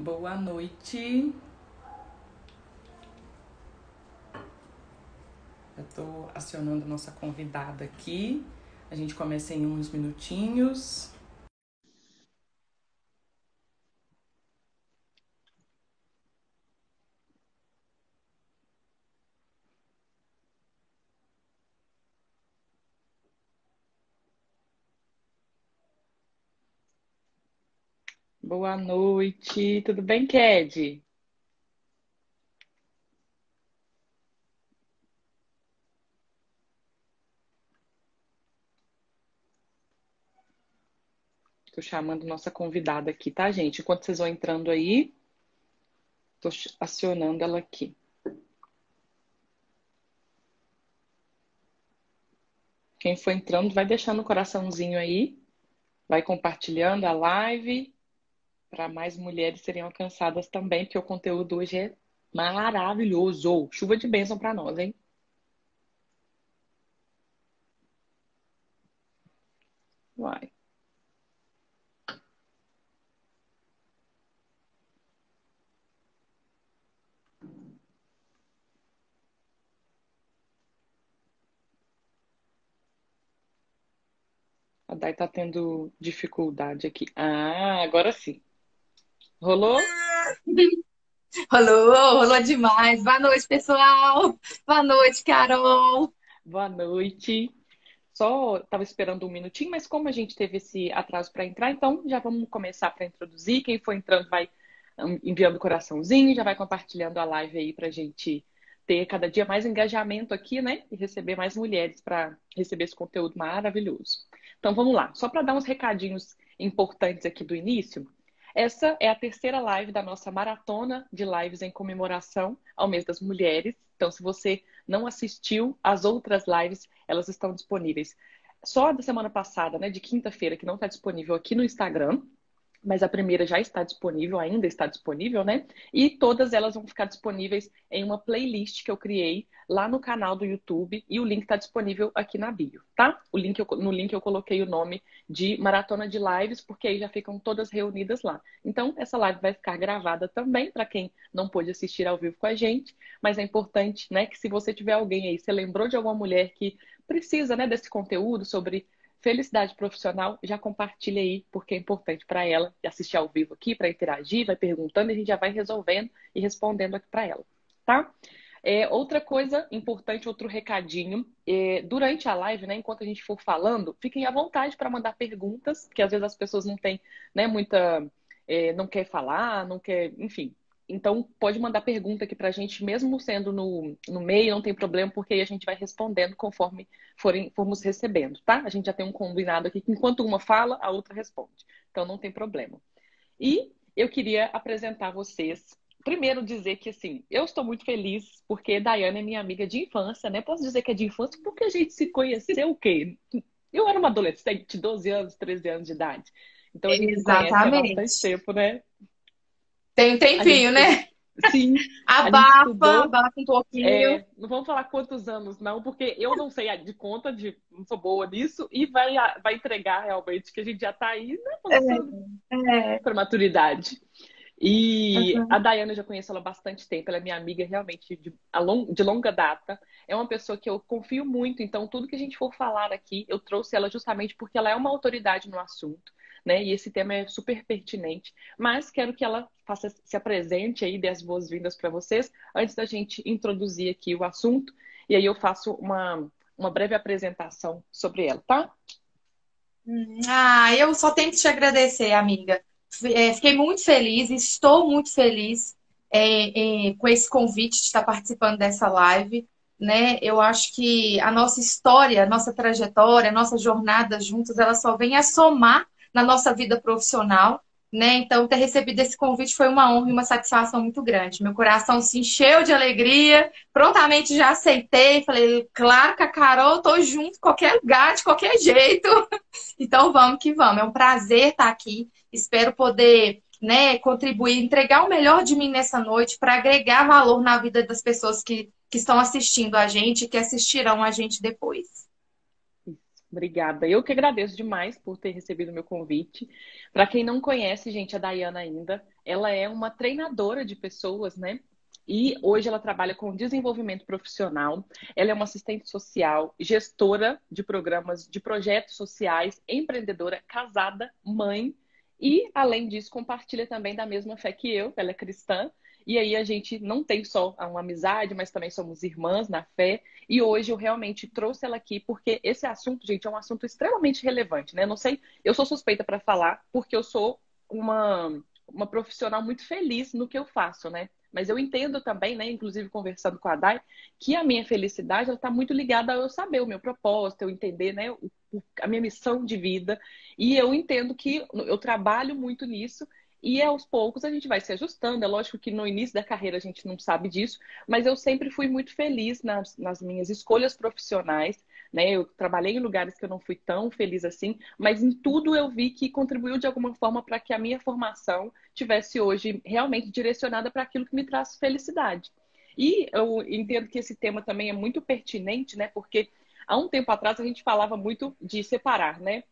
Boa noite. Eu estou acionando a nossa convidada aqui. A gente começa em uns minutinhos. Boa noite. Tudo bem, Ked? Estou chamando nossa convidada aqui, tá, gente? Enquanto vocês vão entrando aí, estou acionando ela aqui. Quem for entrando, vai deixando o coraçãozinho aí, vai compartilhando a live para mais mulheres serem alcançadas também, porque o conteúdo hoje é maravilhoso. Chuva de bênção para nós, hein? Vai. A Dai tá tendo dificuldade aqui. Ah, agora sim. Rolou? Rolou demais. Boa noite, pessoal. Boa noite, Carol. Boa noite. Só estava esperando um minutinho, mas como a gente teve esse atraso para entrar, então já vamos começar para introduzir. Quem for entrando vai enviando coraçãozinho, já vai compartilhando a live aí para a gente ter cada dia mais engajamento aqui, né? E receber mais mulheres para receber esse conteúdo maravilhoso. Então vamos lá. Só para dar uns recadinhos importantes aqui do início. Essa é a terceira live da nossa maratona de lives em comemoração ao Mês das Mulheres. Então, se você não assistiu às outras lives, elas estão disponíveis. Só da semana passada, né, de quinta-feira, que não está disponível aqui no Instagram, mas a primeira já está disponível, ainda está disponível, né? E todas elas vão ficar disponíveis em uma playlist que eu criei lá no canal do YouTube e o link está disponível aqui na bio, tá? No link eu coloquei o nome de Maratona de Lives, porque aí já ficam todas reunidas lá. Então, essa live vai ficar gravada também para quem não pôde assistir ao vivo com a gente, mas é importante, né, que se você tiver alguém aí, você lembrou de alguma mulher que precisa, né, desse conteúdo sobre felicidade profissional, já compartilha aí, porque é importante para ela assistir ao vivo aqui, para interagir, vai perguntando e a gente já vai resolvendo e respondendo aqui para ela, tá? Outra coisa importante, outro recadinho, durante a live, né, enquanto a gente for falando, fiquem à vontade para mandar perguntas, porque às vezes as pessoas não têm, né, não quer falar, não quer, enfim. Então, pode mandar pergunta aqui para a gente, mesmo sendo no meio, não tem problema, porque aí a gente vai respondendo conforme formos recebendo, tá? A gente já tem um combinado aqui que enquanto uma fala, a outra responde. Então, não tem problema. E eu queria apresentar vocês. Primeiro dizer que, assim, eu estou muito feliz porque Daiane é minha amiga de infância, né? Posso dizer que é de infância porque a gente se conheceu o quê? Eu era uma adolescente, 12 anos, 13 anos de idade. Então a gente se conhece há bastante Exatamente. tempo, né? Tem um A gente tempinho, estudou. né? Sim, a gente Abafa, estudou. abafa um pouquinho. Não vamos falar quantos anos, não, porque eu não sei de conta, não sou boa nisso, e vai entregar realmente que a gente já está aí, né, É, avançando é. para maturidade. E a Uhum. Dayana eu já conheço ela há bastante tempo, ela é minha amiga realmente de longa data. É uma pessoa que eu confio muito, então tudo que a gente for falar aqui, eu trouxe ela justamente porque ela é uma autoridade no assunto, né? E esse tema é super pertinente. Mas quero que ela se apresente aí, dê as boas-vindas para vocês, antes da gente introduzir aqui o assunto. E aí eu faço uma breve apresentação sobre ela, tá? Eu só tenho que te agradecer, amiga. Fiquei muito feliz, estou muito feliz com esse convite de estar participando dessa live, né? Eu acho que a nossa história, a nossa trajetória, a nossa jornada juntos, ela só vem a somar na nossa vida profissional, né? Então, ter recebido esse convite foi uma honra e uma satisfação muito grande. Meu coração se encheu de alegria, prontamente já aceitei, falei, claro que a Carol, tô junto, qualquer lugar, de qualquer jeito. Então vamos que vamos. É um prazer estar aqui. Espero poder, né, contribuir, entregar o melhor de mim nessa noite para agregar valor na vida das pessoas que estão assistindo a gente e que assistirão a gente depois. Obrigada. Eu que agradeço demais por ter recebido o meu convite. Para quem não conhece, gente, a Daiana ainda, ela é uma treinadora de pessoas, né? E hoje ela trabalha com desenvolvimento profissional. Ela é uma assistente social, gestora de programas, de projetos sociais, empreendedora, casada, mãe. E, além disso, compartilha também da mesma fé que eu. Ela é cristã. E aí a gente não tem só uma amizade, mas também somos irmãs na fé. E hoje eu realmente trouxe ela aqui porque esse assunto, gente, é um assunto extremamente relevante, né? Não sei, eu sou suspeita para falar porque eu sou uma profissional muito feliz no que eu faço, né? Mas eu entendo também, né, inclusive conversando com a Dai, que a minha felicidade está muito ligada a eu saber o meu propósito, eu entender, né, a minha missão de vida. E eu entendo que eu trabalho muito nisso e aos poucos a gente vai se ajustando. É lógico que no início da carreira a gente não sabe disso, mas eu sempre fui muito feliz nas minhas escolhas profissionais, né? Eu trabalhei em lugares que eu não fui tão feliz assim, mas em tudo eu vi que contribuiu de alguma forma para que a minha formação tivesse hoje realmente direcionada para aquilo que me traz felicidade. E eu entendo que esse tema também é muito pertinente, né? Porque há um tempo atrás a gente falava muito de separar, né?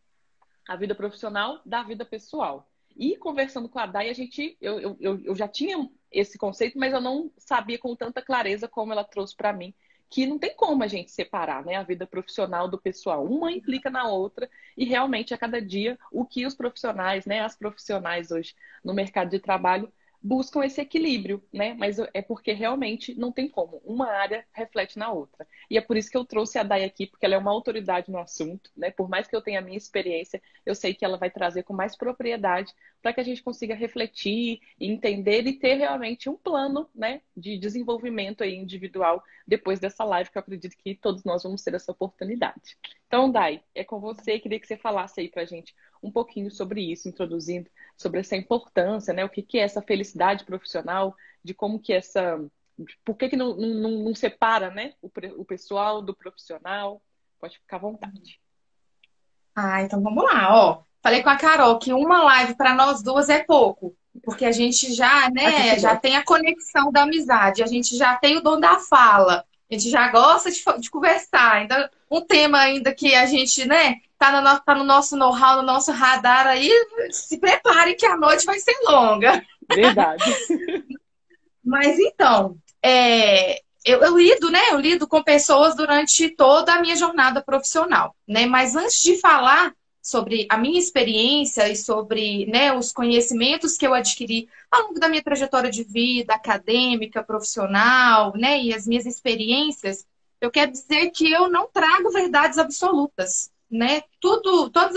A vida profissional da vida pessoal. E conversando com a Day, eu já tinha esse conceito, mas eu não sabia com tanta clareza como ela trouxe para mim, que não tem como a gente separar, né, a vida profissional do pessoal. Uma implica na outra e realmente a cada dia o que os profissionais, né, as profissionais hoje no mercado de trabalho buscam esse equilíbrio, né? Mas é porque realmente não tem como. Uma área reflete na outra. E é por isso que eu trouxe a Day aqui, porque ela é uma autoridade no assunto, né? Por mais que eu tenha a minha experiência, eu sei que ela vai trazer com mais propriedade para que a gente consiga refletir, entender e ter realmente um plano, né, de desenvolvimento aí individual depois dessa live, que eu acredito que todos nós vamos ter essa oportunidade. Então, Day, é com você. Queria que você falasse aí para a gente um pouquinho sobre isso, introduzindo sobre essa importância, né? O que que é essa felicidade profissional, de como que essa... Por que que não separa, né, o pessoal do profissional? Pode ficar à vontade. Ah, então vamos lá, ó. Falei com a Carol que uma live para nós duas é pouco, porque a gente já, A gente né, já gosta. tem a conexão da amizade, a gente já tem o dom da fala, a gente já gosta de conversar. Então, um tema ainda que a gente, né, tá no nosso know-how, no nosso radar aí, se prepare que a noite vai ser longa. Verdade. Mas então, eu lido, né? Eu lido com pessoas durante toda a minha jornada profissional, né? Mas antes de falar sobre a minha experiência e sobre, né, os conhecimentos que eu adquiri ao longo da minha trajetória de vida, acadêmica, profissional, né, e as minhas experiências, eu quero dizer que eu não trago verdades absolutas, né? Todas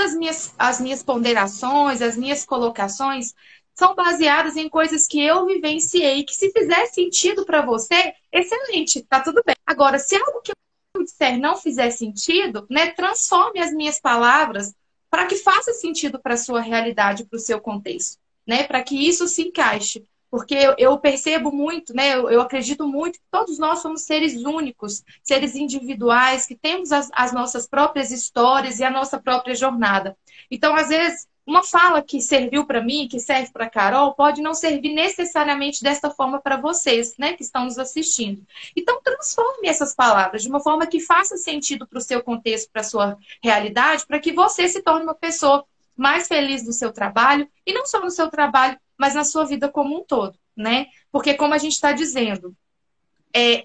as minhas ponderações, as minhas colocações são baseadas em coisas que eu vivenciei, que se fizer sentido para você, excelente, tá tudo bem. Agora, se algo que eu disser não fizer sentido, né, transforme as minhas palavras para que faça sentido para a sua realidade, para o seu contexto, né, para que isso se encaixe. Porque eu percebo muito, né? Eu acredito muito que todos nós somos seres únicos, seres individuais, que temos as nossas próprias histórias e a nossa própria jornada. Então, às vezes, uma fala que serviu para mim, que serve para Carol, pode não servir necessariamente desta forma para vocês, né, que estão nos assistindo. Então, transforme essas palavras de uma forma que faça sentido para o seu contexto, para a sua realidade, para que você se torne uma pessoa mais feliz no seu trabalho, e não só no seu trabalho, mas na sua vida como um todo, né? Porque, como a gente está dizendo,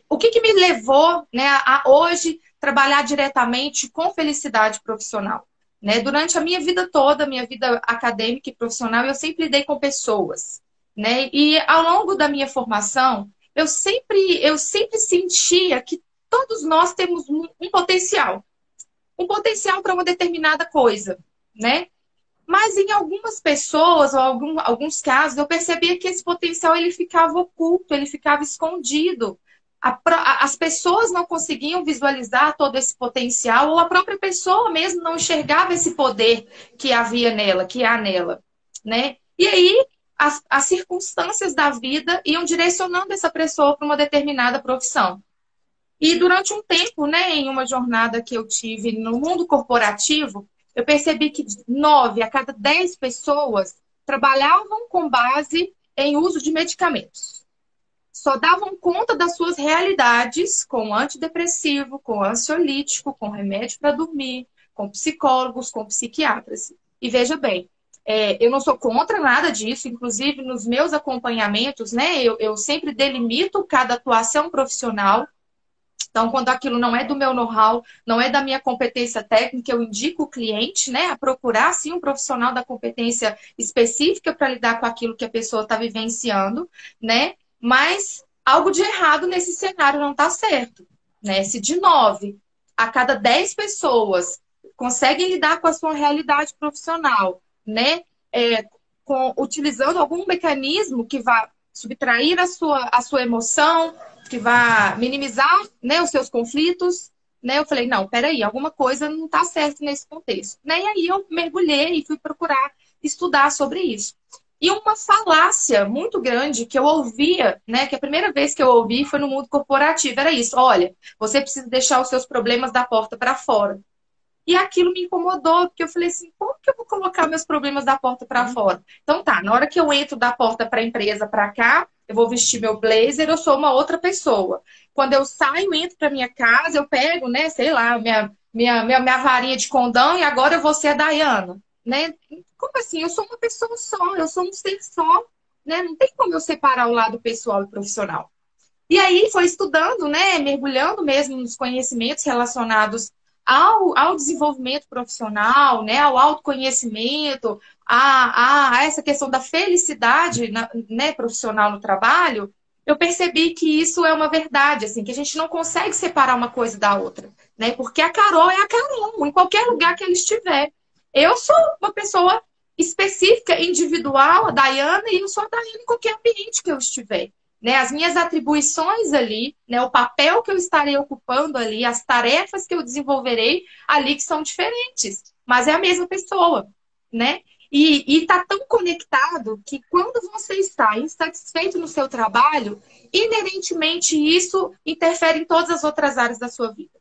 o que me levou, né, a hoje trabalhar diretamente com felicidade profissional? Né? Durante a minha vida toda, minha vida acadêmica e profissional, eu sempre lidei com pessoas. Né? E ao longo da minha formação, eu sempre sentia que todos nós temos um potencial para uma determinada coisa. Né? Mas em algumas pessoas, ou alguns casos, eu percebia que esse potencial ele ficava oculto, ele ficava escondido. As pessoas não conseguiam visualizar todo esse potencial, ou a própria pessoa mesmo não enxergava esse poder que havia nela, que há nela, né? E aí as circunstâncias da vida iam direcionando essa pessoa para uma determinada profissão. E durante um tempo, né, em uma jornada que eu tive no mundo corporativo, eu percebi que 9 a cada 10 pessoas trabalhavam com base em uso de medicamentos. Só davam conta das suas realidades com antidepressivo, com ansiolítico, com remédio para dormir, com psicólogos, com psiquiatras. E veja bem, eu não sou contra nada disso, inclusive nos meus acompanhamentos, né, eu sempre delimito cada atuação profissional. Então, quando aquilo não é do meu know-how, não é da minha competência técnica, eu indico o cliente, né, a procurar, sim, um profissional da competência específica para lidar com aquilo que a pessoa está vivenciando, né? Mas algo de errado nesse cenário não está certo, né? Se de 9 a cada 10 pessoas conseguem lidar com a sua realidade profissional, né, utilizando algum mecanismo que vá subtrair a sua emoção, que vá minimizar, né, os seus conflitos, né? Eu falei, não, peraí, alguma coisa não está certa nesse contexto, né? E aí eu mergulhei e fui procurar estudar sobre isso. E uma falácia muito grande que eu ouvia, né, que a primeira vez que eu ouvi foi no mundo corporativo, era isso: olha, você precisa deixar os seus problemas da porta para fora. E aquilo me incomodou, porque eu falei assim, como que eu vou colocar meus problemas da porta para fora? Então tá, na hora que eu entro da porta para a empresa para cá, eu vou vestir meu blazer, eu sou uma outra pessoa. Quando eu saio, entro para minha casa, eu pego, né, sei lá, minha varinha de condão e agora eu vou ser a Dayana, né? Como assim? Eu sou uma pessoa só, eu sou um ser só, né? Não tem como eu separar o lado pessoal e profissional. E aí foi estudando, né, mergulhando mesmo nos conhecimentos relacionados ao desenvolvimento profissional, né, ao autoconhecimento, a essa questão da felicidade, né, profissional no trabalho. Eu percebi que isso é uma verdade, assim, que a gente não consegue separar uma coisa da outra, né? Porque a Carol é a Carol, em qualquer lugar que ela estiver. Eu sou uma pessoa específica, individual, a Dayana, e eu sou a Dayana em qualquer ambiente que eu estiver, né, as minhas atribuições ali, né, o papel que eu estarei ocupando ali, as tarefas que eu desenvolverei ali que são diferentes, mas é a mesma pessoa, né? E está tão conectado que quando você está insatisfeito no seu trabalho, inerentemente isso interfere em todas as outras áreas da sua vida,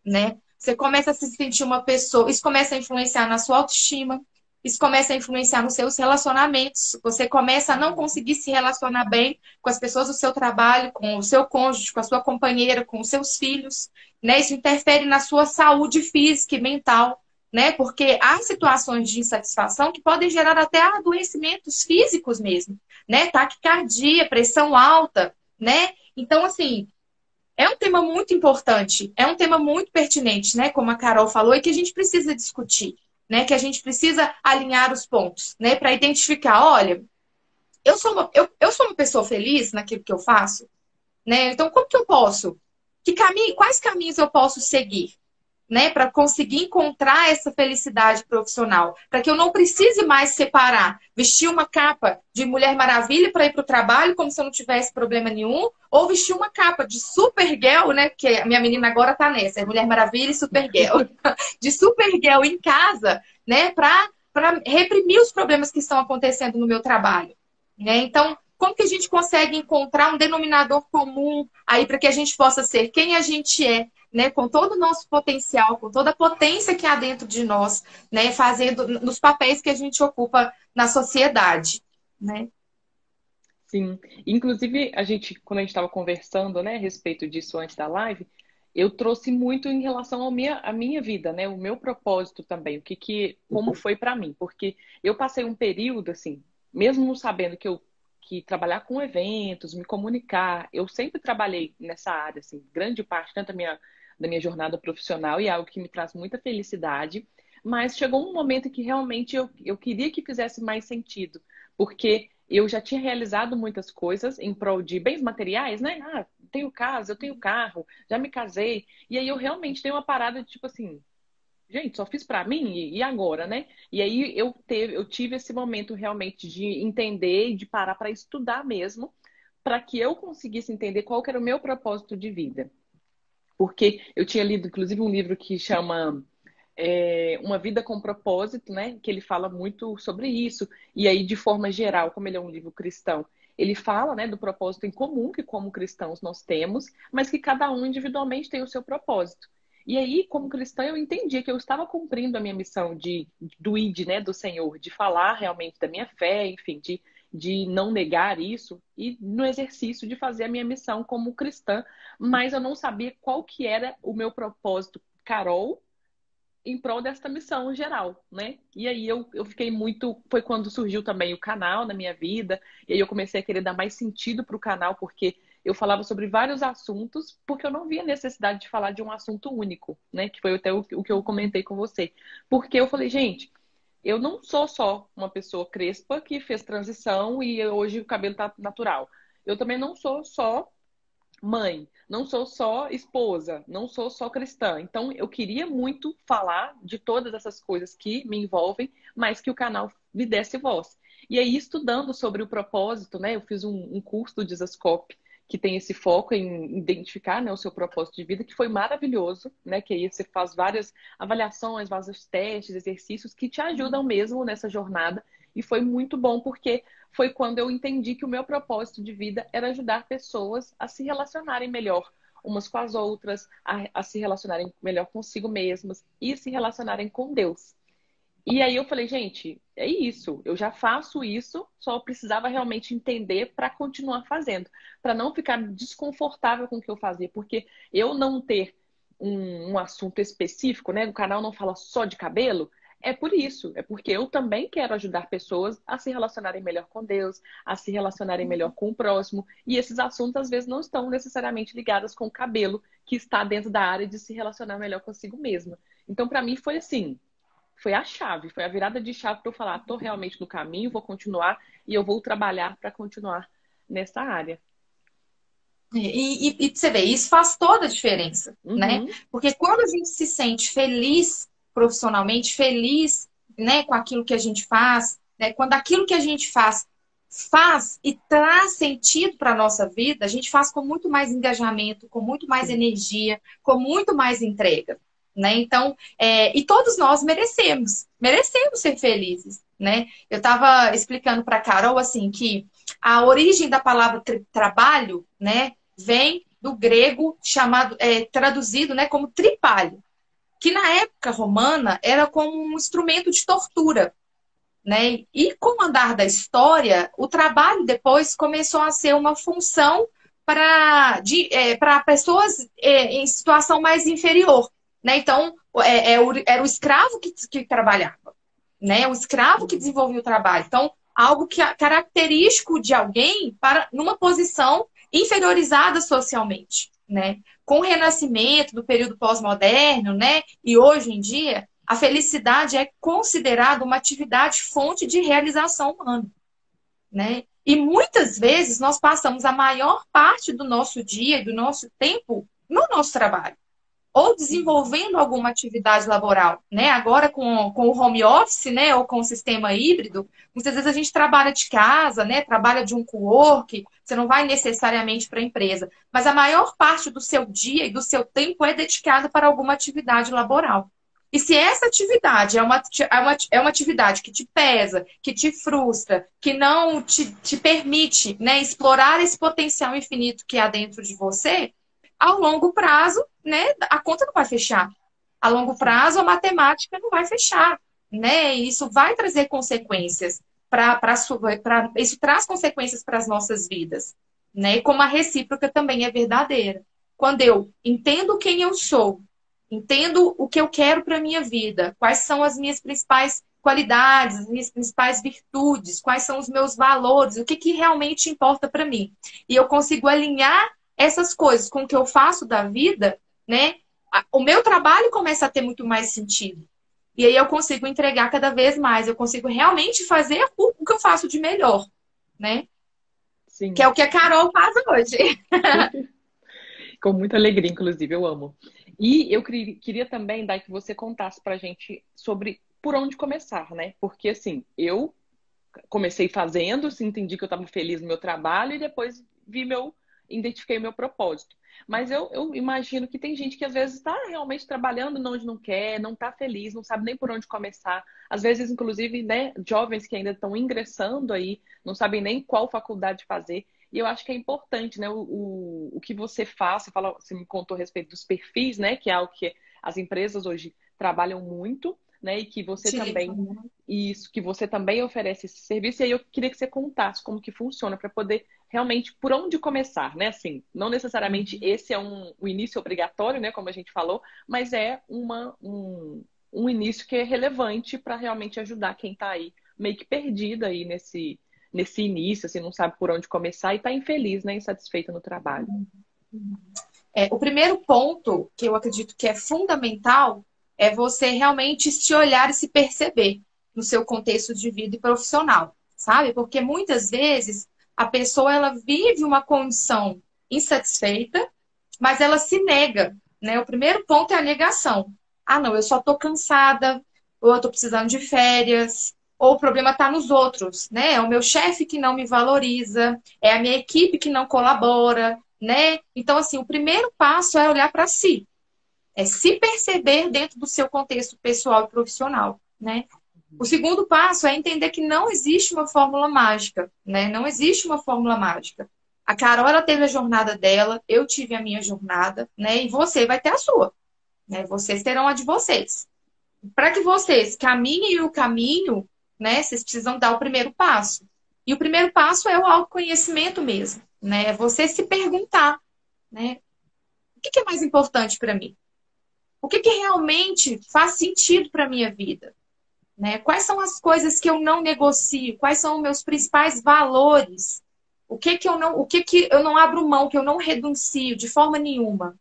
né? Você começa a se sentir uma pessoa, isso começa a influenciar na sua autoestima, isso começa a influenciar nos seus relacionamentos. Você começa a não conseguir se relacionar bem com as pessoas do seu trabalho, com o seu cônjuge, com a sua companheira, com os seus filhos, né? Isso interfere na sua saúde física e mental, né? Porque há situações de insatisfação que podem gerar até adoecimentos físicos mesmo, né? Taquicardia, pressão alta, né? Então, assim, é um tema muito importante, é um tema muito pertinente, né? Como a Carol falou, e que a gente precisa discutir, né? Que a gente precisa alinhar os pontos, né? Para identificar, olha, eu sou uma pessoa feliz naquilo que eu faço, né? Então, como que eu posso? Quais caminhos eu posso seguir? Né, para conseguir encontrar essa felicidade profissional, para que eu não precise mais separar, vestir uma capa de Mulher Maravilha para ir para o trabalho, como se eu não tivesse problema nenhum, ou vestir uma capa de Supergirl, né, que a minha menina agora tá nessa, é Mulher Maravilha e Supergirl, de Supergirl em casa, né, para reprimir os problemas que estão acontecendo no meu trabalho, né? Então, como que a gente consegue encontrar um denominador comum aí para que a gente possa ser quem a gente é, né, com todo o nosso potencial, com toda a potência que há dentro de nós, né, fazendo nos papéis que a gente ocupa na sociedade, né? Sim. Inclusive, quando a gente estava conversando, né, a respeito disso antes da live, eu trouxe muito em relação à minha vida, né, o meu propósito também, como foi para mim, porque eu passei um período assim, mesmo não sabendo que trabalhar com eventos, me comunicar, eu sempre trabalhei nessa área, assim, grande parte tanto da minha jornada profissional e é algo que me traz muita felicidade, mas chegou um momento em que realmente eu queria que fizesse mais sentido, porque eu já tinha realizado muitas coisas em prol de bens materiais, né? Ah, tenho casa, eu tenho carro, já me casei. E aí eu realmente tenho uma parada de tipo assim, gente, só fiz pra mim e agora, né? E aí eu tive esse momento realmente de entender e de parar para estudar mesmo, para que eu conseguisse entender qual que era o meu propósito de vida. Porque eu tinha lido, inclusive, um livro que chama Uma Vida com Propósito, né? Que ele fala muito sobre isso. E aí, de forma geral, como ele é um livro cristão, ele fala, né, do propósito em comum que como cristãos nós temos, mas que cada um individualmente tem o seu propósito. E aí, como cristã, eu entendi que eu estava cumprindo a minha missão do ID, né, do Senhor, de falar realmente da minha fé, enfim, de não negar isso e no exercício de fazer a minha missão como cristã, mas eu não sabia qual que era o meu propósito, Carol, em prol dessa missão geral, né? E aí eu fiquei muito. Foi quando surgiu também o canal na minha vida, e aí eu comecei a querer dar mais sentido para o canal, porque eu falava sobre vários assuntos, porque eu não via necessidade de falar de um assunto único, né? Que foi até o que eu comentei com você. Porque eu falei, gente, eu não sou só uma pessoa crespa que fez transição e hoje o cabelo tá natural. Eu também não sou só mãe, não sou só esposa, não sou só cristã. Então, eu queria muito falar de todas essas coisas que me envolvem, mas que o canal me desse voz. E aí, estudando sobre o propósito, né? Eu fiz um curso do Dizascope que tem esse foco em identificar, né, o seu propósito de vida, que foi maravilhoso, né? Que aí você faz várias avaliações, vários testes, exercícios que te ajudam mesmo nessa jornada. E foi muito bom porque foi quando eu entendi que o meu propósito de vida era ajudar pessoas a se relacionarem melhor umas com as outras, a se relacionarem melhor consigo mesmas e se relacionarem com Deus. E aí eu falei, gente, é isso, eu já faço isso, só precisava realmente entender para continuar fazendo, para não ficar desconfortável com o que eu fazia, porque eu não ter um assunto específico, né? O canal não fala só de cabelo, é por isso, é porque eu também quero ajudar pessoas a se relacionarem melhor com Deus, a se relacionarem melhor com o próximo, e esses assuntos às vezes não estão necessariamente ligados com o cabelo, que está dentro da área de se relacionar melhor consigo mesma. Então, para mim, foi assim, foi a chave, foi a virada de chave para eu falar, estou realmente no caminho, vou continuar e eu vou trabalhar para continuar nessa área. E você vê, isso faz toda a diferença, né? Uhum, Porque quando a gente se sente feliz profissionalmente, feliz, né, com aquilo que a gente faz, né, quando aquilo que a gente faz e traz sentido para a nossa vida, a gente faz com muito mais engajamento, com muito mais sim. energia, com muito mais entrega, né? Então, e todos nós merecemos ser felizes, né? Eu estava explicando para a Carol assim que a origem da palavra trabalho, né, vem do grego chamado, traduzido, né, como tripalho, que na época romana era como um instrumento de tortura, né? E com o andar da história, o trabalho depois começou a ser uma função para pessoas em situação mais inferior, né? Então, era o escravo que trabalhava, né? O escravo que Uhum. desenvolvia o trabalho. Então, algo que é característico de alguém para numa posição inferiorizada socialmente, né? Com o renascimento do período pós-moderno, né? E hoje em dia, a felicidade é considerada uma atividade fonte de realização humana, né? E muitas vezes nós passamos a maior parte do nosso dia e do nosso tempo no nosso trabalho ou Uhum. desenvolvendo alguma atividade laboral, né? Agora com o home office, né, ou com o sistema híbrido, muitas vezes a gente trabalha de casa, né? Trabalha de um co-work, você não vai necessariamente para a empresa, mas a maior parte do seu dia e do seu tempo é dedicada para alguma atividade laboral. E se essa atividade é uma atividade que te pesa, que te frustra, que não te permite, né, explorar esse potencial infinito que há dentro de você, ao longo prazo, né, a conta não vai fechar. A longo Sim. prazo, a matemática não vai fechar, né? E isso vai trazer consequências isso traz consequências para as nossas vidas, né? E como a recíproca também é verdadeira. Quando eu entendo quem eu sou, entendo o que eu quero para a minha vida, quais são as minhas principais qualidades, as minhas principais virtudes, quais são os meus valores, o que, que realmente importa para mim. E eu consigo alinhar essas coisas com o que eu faço da vida, né? O meu trabalho começa a ter muito mais sentido. E aí eu consigo entregar cada vez mais, eu consigo realmente fazer o que eu faço de melhor, né? Que é Sim. o que a Carol faz hoje. Com muita alegria, inclusive, eu amo. E eu queria também, Dai, que você contasse pra gente sobre por onde começar, né? Porque assim, eu comecei fazendo, assim, entendi que eu estava feliz no meu trabalho e depois identifiquei o meu propósito. Mas eu imagino que tem gente que às vezes está realmente trabalhando onde não quer, não está feliz, não sabe nem por onde começar. Às vezes, inclusive, né, jovens que ainda estão ingressando aí, não sabem nem qual faculdade fazer. E eu acho que é importante, né, o que você faz, você me contou a respeito dos perfis, né, que é algo que as empresas hoje trabalham muito, né, e que você também Utilizam. isso, que você também oferece esse serviço, e aí eu queria que você contasse como que funciona para poder realmente por onde começar, né? Assim, não necessariamente esse é o início obrigatório, né? Como a gente falou, mas é um início que é relevante para realmente ajudar quem está aí meio que perdida aí nesse início, assim, não sabe por onde começar e está infeliz, né, insatisfeita no trabalho. O primeiro ponto que eu acredito que é fundamental é você realmente se olhar e se perceber no seu contexto de vida e profissional, sabe? Porque muitas vezes a pessoa ela vive uma condição insatisfeita, mas ela se nega, né? O primeiro ponto é a negação. Ah, não, eu só tô cansada, ou eu tô precisando de férias, ou o problema tá nos outros, né? É o meu chefe que não me valoriza, é a minha equipe que não colabora, né? Então, assim, o primeiro passo é olhar para si, é se perceber dentro do seu contexto pessoal e profissional, né? O segundo passo é entender que não existe uma fórmula mágica, né? Não existe uma fórmula mágica. A Carol, ela teve a jornada dela, eu tive a minha jornada, né? E você vai ter a sua, né? Vocês terão a de vocês. Para que vocês caminhem o caminho, né? Vocês precisam dar o primeiro passo. E o primeiro passo é o autoconhecimento mesmo, né? É você se perguntar, né? O que é mais importante para mim? O que realmente faz sentido para a minha vida? Né? Quais são as coisas que eu não negocio? Quais são os meus principais valores? O que eu não abro mão, que eu não renuncio de forma nenhuma?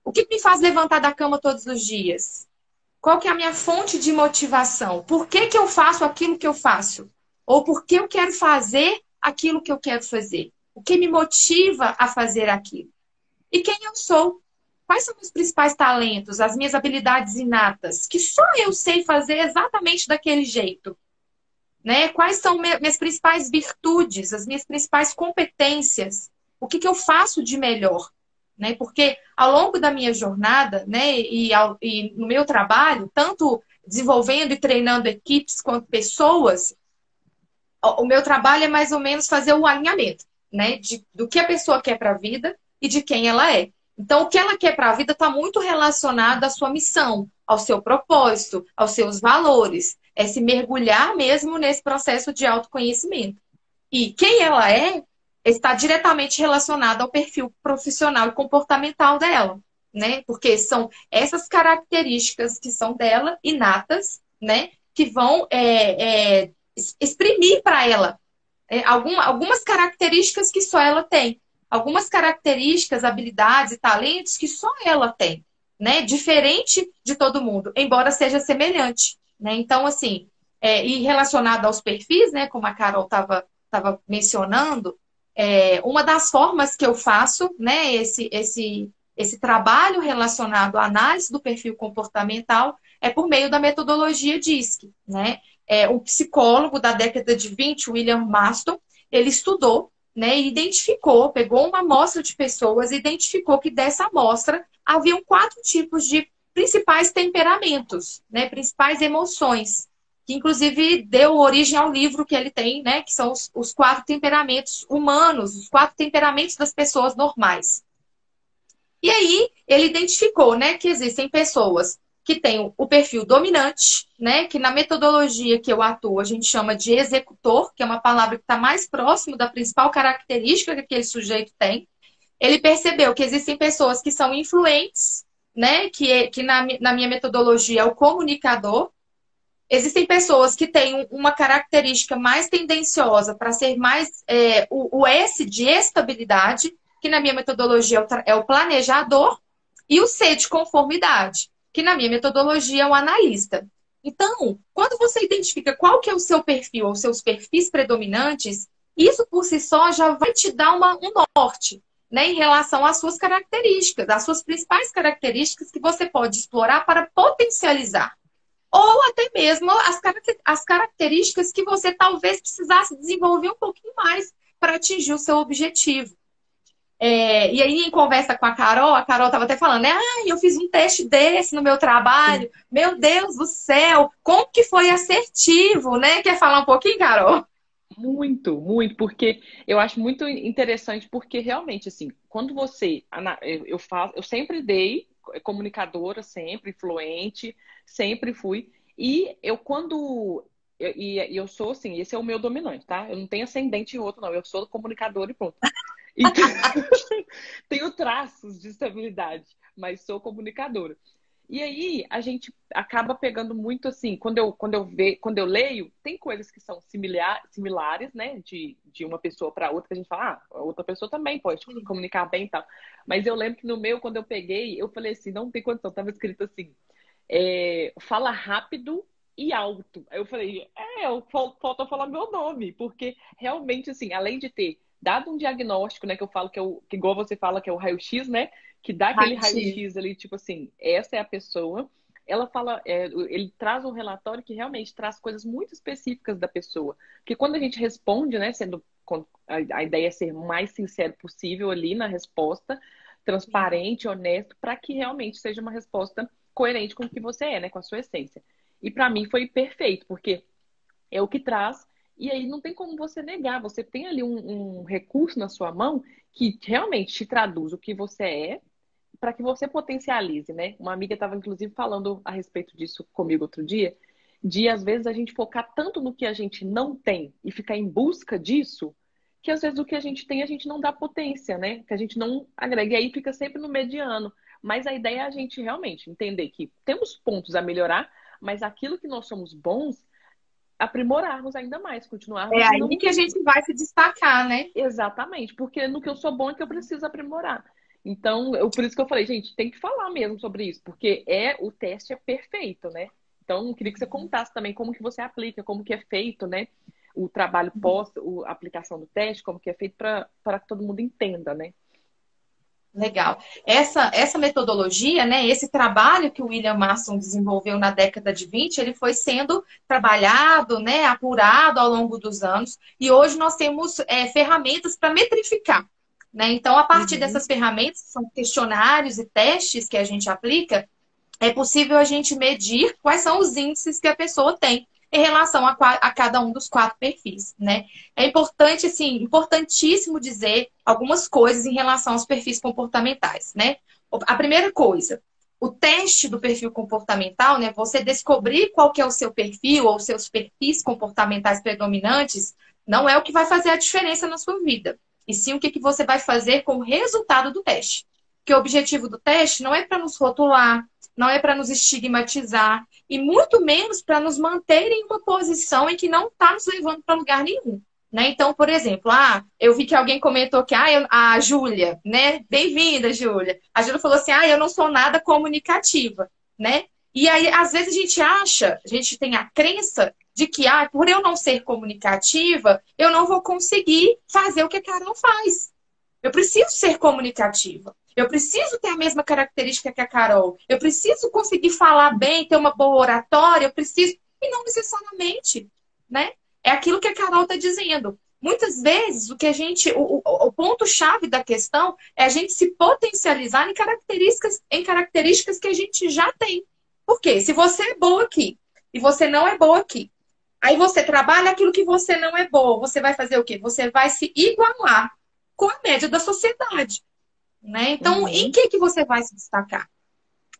O que me faz levantar da cama todos os dias? Qual que é a minha fonte de motivação? Por que eu faço aquilo que eu faço? Ou por que eu quero fazer aquilo que eu quero fazer? O que me motiva a fazer aquilo? E quem eu sou? Quais são meus principais talentos, as minhas habilidades inatas, que só eu sei fazer exatamente daquele jeito? Né? Quais são minhas principais virtudes, as minhas principais competências? O que eu faço de melhor? Né? Porque ao longo da minha jornada, né, e no meu trabalho, tanto desenvolvendo e treinando equipes quanto pessoas, o meu trabalho é mais ou menos fazer o alinhamento, né, do que a pessoa quer para a vida e de quem ela é. Então, o que ela quer para a vida está muito relacionado à sua missão, ao seu propósito, aos seus valores. É se mergulhar mesmo nesse processo de autoconhecimento. E quem ela é está diretamente relacionado ao perfil profissional e comportamental dela, né? Porque são essas características que são dela, inatas, né? Que vão exprimir para ela algumas características que só ela tem. Algumas características, habilidades e talentos que só ela tem, né? Diferente de todo mundo, embora seja semelhante, né? Então, assim, e relacionado aos perfis, né? Como a Carol estava mencionando, uma das formas que eu faço, né? Esse trabalho relacionado à análise do perfil comportamental é por meio da metodologia DISC, né? Um psicólogo da década de 20, William Marston, ele estudou, né, e identificou, pegou uma amostra de pessoas e identificou que dessa amostra haviam 4 tipos de principais temperamentos, né, principais emoções, que inclusive deu origem ao livro que ele tem, né, que são os 4 temperamentos humanos, os 4 temperamentos das pessoas normais. E aí ele identificou, né, que existem pessoas que têm o perfil dominante, né, que na metodologia que eu atuo a gente chama de executor, que é uma palavra que está mais próximo da principal característica que aquele sujeito tem. Ele percebeu que existem pessoas que são influentes, né, que na minha metodologia é o comunicador. Existem pessoas que têm uma característica mais tendenciosa para ser mais o S de estabilidade, que na minha metodologia é o planejador, e o C de conformidade, que na minha metodologia é o analista. Então, quando você identifica qual que é o seu perfil, ou seus perfis predominantes, isso por si só já vai te dar um norte, né, em relação às suas características, às suas principais características que você pode explorar para potencializar. Ou até mesmo as características que você talvez precisasse desenvolver um pouquinho mais para atingir o seu objetivo. E aí, em conversa com a Carol estava até falando, né? Eu fiz um teste desse no meu trabalho. Meu Deus do céu, como que foi assertivo, né? Quer falar um pouquinho, Carol? Muito, muito, porque eu acho muito interessante, porque realmente, assim, quando você. Eu sempre dei comunicadora, sempre, fluente, sempre fui. E eu, quando. Eu sou assim, esse é o meu dominante, tá? Eu não tenho ascendente em outro, não. Eu sou comunicadora e pronto. Então, tenho traços de estabilidade, mas sou comunicadora. E aí a gente acaba pegando muito assim, quando eu leio, tem coisas que são similares, né, de uma pessoa para outra, que a gente fala, ah, a outra pessoa também pode comunicar bem e tal. Mas eu lembro que no meu, quando eu peguei, eu falei assim, não tem condição, tava escrito assim, fala rápido e alto. Aí eu falei, falta falar meu nome, porque realmente, assim, além de ter dado um diagnóstico, né, que eu falo que igual você fala, que é o raio-x, né, que dá aquele Raio-X. raio-x ali, tipo assim, essa é a pessoa. Ela fala, ele traz um relatório que realmente traz coisas muito específicas da pessoa. Porque quando a gente responde, né, a ideia é ser o mais sincero possível ali na resposta, transparente, honesto, para que realmente seja uma resposta coerente com o que você é, né, com a sua essência. E para mim foi perfeito, porque é o que traz, e aí não tem como você negar. Você tem ali um recurso na sua mão que realmente te traduz o que você é, para que você potencialize, né? Uma amiga estava, inclusive, falando a respeito disso comigo outro dia, de às vezes a gente focar tanto no que a gente não tem e ficar em busca disso, que às vezes o que a gente tem a gente não dá potência, né? Que a gente não agrega, e aí fica sempre no mediano. Mas a ideia é a gente realmente entender que temos pontos a melhorar, mas aquilo que nós somos bons, aprimorarmos ainda mais, É continuarmos e aí não. que a gente vai se destacar, né? Exatamente, porque no que eu sou bom é que eu preciso aprimorar. Então, por isso que eu falei, gente, tem que falar mesmo sobre isso, porque o teste é perfeito, né? Então, eu queria que você contasse também como que você aplica, como que é feito, né? O trabalho pós, a aplicação do teste, como que é feito para que todo mundo entenda, né? Legal. Essa metodologia, né, esse trabalho que o William Marston desenvolveu na década de 20, ele foi sendo trabalhado, né, apurado ao longo dos anos, e hoje nós temos ferramentas para metrificar. Né? Então, a partir Uhum. dessas ferramentas, que são questionários e testes que a gente aplica, é possível a gente medir quais são os índices que a pessoa tem em relação a cada um dos 4 perfis, né? É importante, assim, importantíssimo dizer algumas coisas em relação aos perfis comportamentais, né? A primeira coisa, o teste do perfil comportamental, né? Você descobrir qual que é o seu perfil ou seus perfis comportamentais predominantes, não é o que vai fazer a diferença na sua vida, e sim o que você vai fazer com o resultado do teste. Porque o objetivo do teste não é para nos rotular, não é para nos estigmatizar e muito menos para nos manter em uma posição em que não está nos levando para lugar nenhum. Né? Então, por exemplo, eu vi que alguém comentou que a Júlia, né? Bem-vinda, Júlia. A Júlia falou assim: eu não sou nada comunicativa, né? E aí, às vezes, a gente tem a crença de que, por eu não ser comunicativa, eu não vou conseguir fazer o que a Carol faz. Eu preciso ser comunicativa. Eu preciso ter a mesma característica que a Carol. Eu preciso conseguir falar bem, ter uma boa oratória. Eu preciso. E não necessariamente, né? É aquilo que a Carol está dizendo. Muitas vezes, o ponto-chave da questão é a gente se potencializar em características que a gente já tem. Por quê? Se você é boa aqui e você não é boa aqui, aí você trabalha aquilo que você não é boa, você vai fazer o quê? Você vai se igualar com a média da sociedade. Né? Então, em Uhum. que você vai se destacar?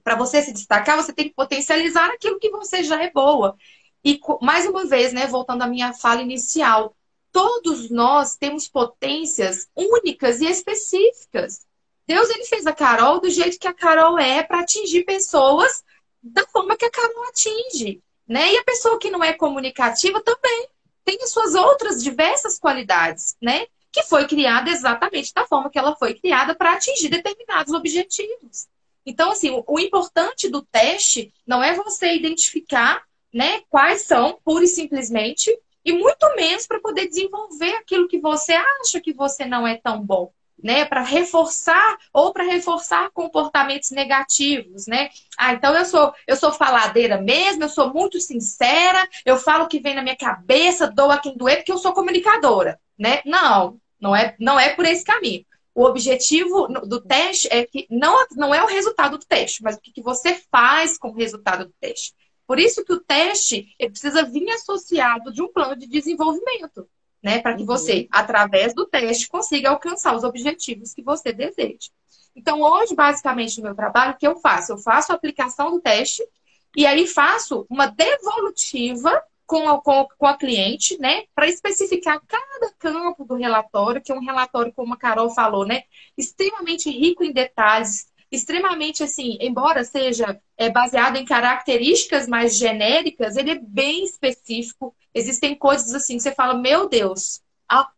Para você se destacar, você tem que potencializar aquilo que você já é boa. E, mais uma vez, né, voltando à minha fala inicial, todos nós temos potências únicas e específicas. Deus, ele fez a Carol do jeito que a Carol é para atingir pessoas da forma que a Carol atinge. Né? E a pessoa que não é comunicativa também tem as suas outras diversas qualidades, né? Que foi criada exatamente da forma que ela foi criada para atingir determinados objetivos. Então, assim, o importante do teste não é você identificar, né, quais são, pura e simplesmente, e muito menos para poder desenvolver aquilo que você acha que você não é tão bom, né, para reforçar ou para reforçar comportamentos negativos, né? Então eu sou faladeira mesmo, eu sou muito sincera, eu falo o que vem na minha cabeça, dou a quem doer, porque eu sou comunicadora, né? Não é por esse caminho. O objetivo do teste é que não é o resultado do teste, mas o que você faz com o resultado do teste. Por isso que o teste ele precisa vir associado de um plano de desenvolvimento, né? Para que você, Uhum. através do teste, consiga alcançar os objetivos que você deseja. Então, hoje, basicamente, no meu trabalho, o que eu faço? Eu faço a aplicação do teste e aí faço uma devolutiva com a cliente, né, para especificar cada campo do relatório, que é um relatório, como a Carol falou, né, extremamente rico em detalhes, extremamente assim, embora seja baseado em características mais genéricas, ele é bem específico. Existem coisas assim que você fala, meu Deus, a,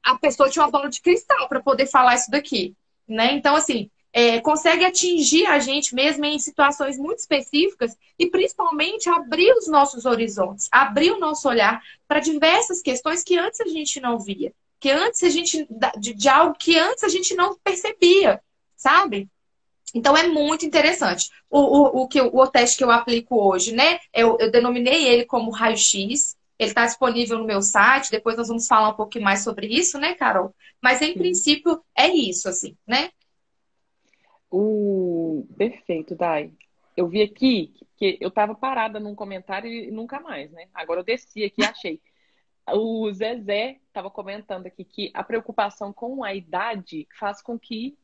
a pessoa tinha uma bola de cristal para poder falar isso daqui, né? Então, assim, consegue atingir a gente mesmo em situações muito específicas e principalmente abrir os nossos horizontes, abrir o nosso olhar para diversas questões que antes a gente não via, que antes a gente de algo que antes a gente não percebia, sabe? Então é muito interessante. O teste que eu aplico hoje, né? Eu denominei ele como raio-x. Ele está disponível no meu site. Depois nós vamos falar um pouquinho mais sobre isso, né, Carol? Mas em Sim. princípio é isso, assim, né? Perfeito, Dai. Eu vi aqui que eu estava parada num comentário e nunca mais, né? Agora eu desci aqui e achei. O Zezé estava comentando aqui que a preocupação com a idade faz com que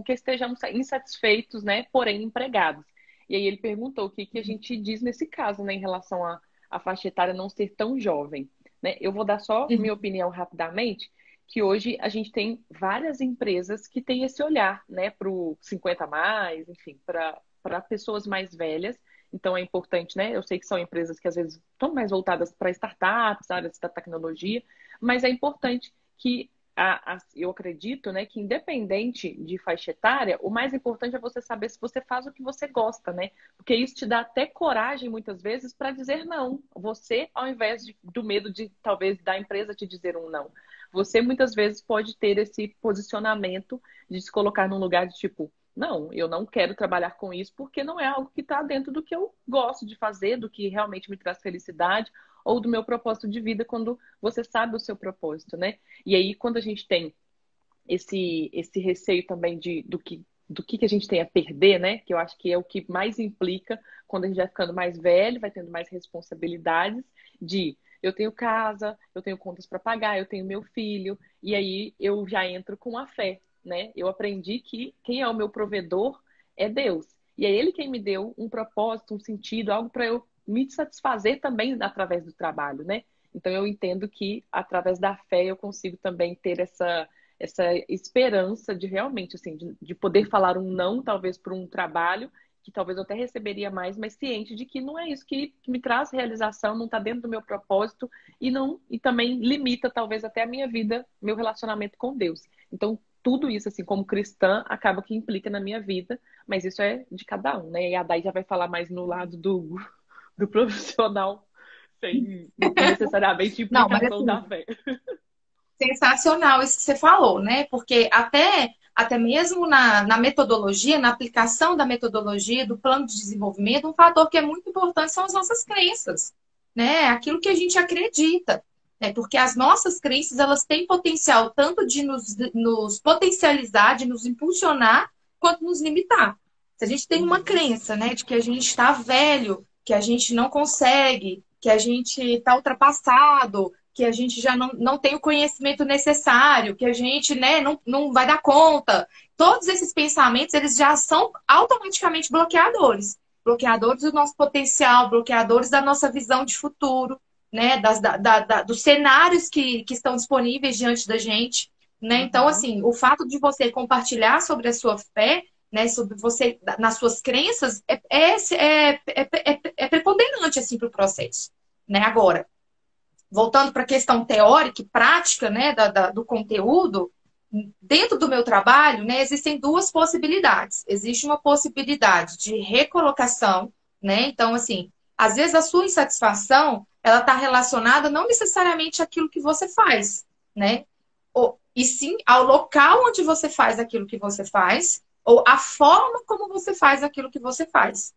estejamos insatisfeitos, né, porém empregados. E aí ele perguntou o que que a gente diz nesse caso, né, em relação à faixa etária não ser tão jovem, né? Eu vou dar só minha Uhum. opinião rapidamente, que hoje a gente tem várias empresas que têm esse olhar, né, para o 50 a mais, enfim, para pessoas mais velhas. Então é importante, né? Eu sei que são empresas que às vezes estão mais voltadas para startups, áreas da tecnologia, mas é importante que eu acredito, né, que independente de faixa etária, o mais importante é você saber se você faz o que você gosta, né? Porque isso te dá até coragem muitas vezes para dizer não. Você, ao invés do medo de talvez da empresa te dizer um não, você muitas vezes pode ter esse posicionamento de se colocar num lugar de tipo, não, eu não quero trabalhar com isso porque não é algo que está dentro do que eu gosto de fazer, do que realmente me traz felicidade ou do meu propósito de vida, quando você sabe o seu propósito, né? E aí, quando a gente tem esse receio também do que a gente tem a perder, né? Que eu acho que é o que mais implica quando a gente vai ficando mais velho, vai tendo mais responsabilidades, de eu tenho casa, eu tenho contas para pagar, eu tenho meu filho, e aí eu já entro com a fé, né? Eu aprendi que quem é o meu provedor é Deus. E é Ele quem me deu um propósito, um sentido, algo para eu me satisfazer também através do trabalho, né? Então eu entendo que através da fé eu consigo também ter essa esperança de realmente, assim, de poder falar um não, talvez, por um trabalho que talvez eu até receberia mais, mas ciente de que não é isso que me traz realização, não está dentro do meu propósito e não e também limita talvez até a minha vida, meu relacionamento com Deus. Então, tudo isso, assim, como cristã, acaba que implica na minha vida, mas isso é de cada um, né? E a Dai já vai falar mais no lado do profissional, sem necessariamente Não, mas implicação da assim, fé. sensacional isso que você falou, né? Porque até mesmo na metodologia, na aplicação da metodologia, do plano de desenvolvimento, um fator que é muito importante são as nossas crenças, né? Aquilo que a gente acredita. Né? Porque as nossas crenças, elas têm potencial tanto de nos potencializar, de nos impulsionar, quanto nos limitar. Se a gente tem uma Uhum. crença, né, de que a gente está velho, que a gente não consegue, que a gente está ultrapassado, que a gente já não tem o conhecimento necessário, que a gente, né, não vai dar conta. Todos esses pensamentos, eles já são automaticamente bloqueadores. Bloqueadores do nosso potencial, bloqueadores da nossa visão de futuro, né, dos cenários que estão disponíveis diante da gente. Né? Então, Uhum. assim, o fato de você compartilhar sobre a sua fé, né, sobre você, nas suas crenças, é preponderante assim, para o processo. Né? Agora, voltando para a questão teórica e prática, né, do conteúdo, dentro do meu trabalho, né, existem duas possibilidades. Existe uma possibilidade de recolocação, né? Então, assim, às vezes a sua insatisfação, ela está relacionada não necessariamente àquilo que você faz, né? E sim ao local onde você faz aquilo que você faz, ou a forma como você faz aquilo que você faz.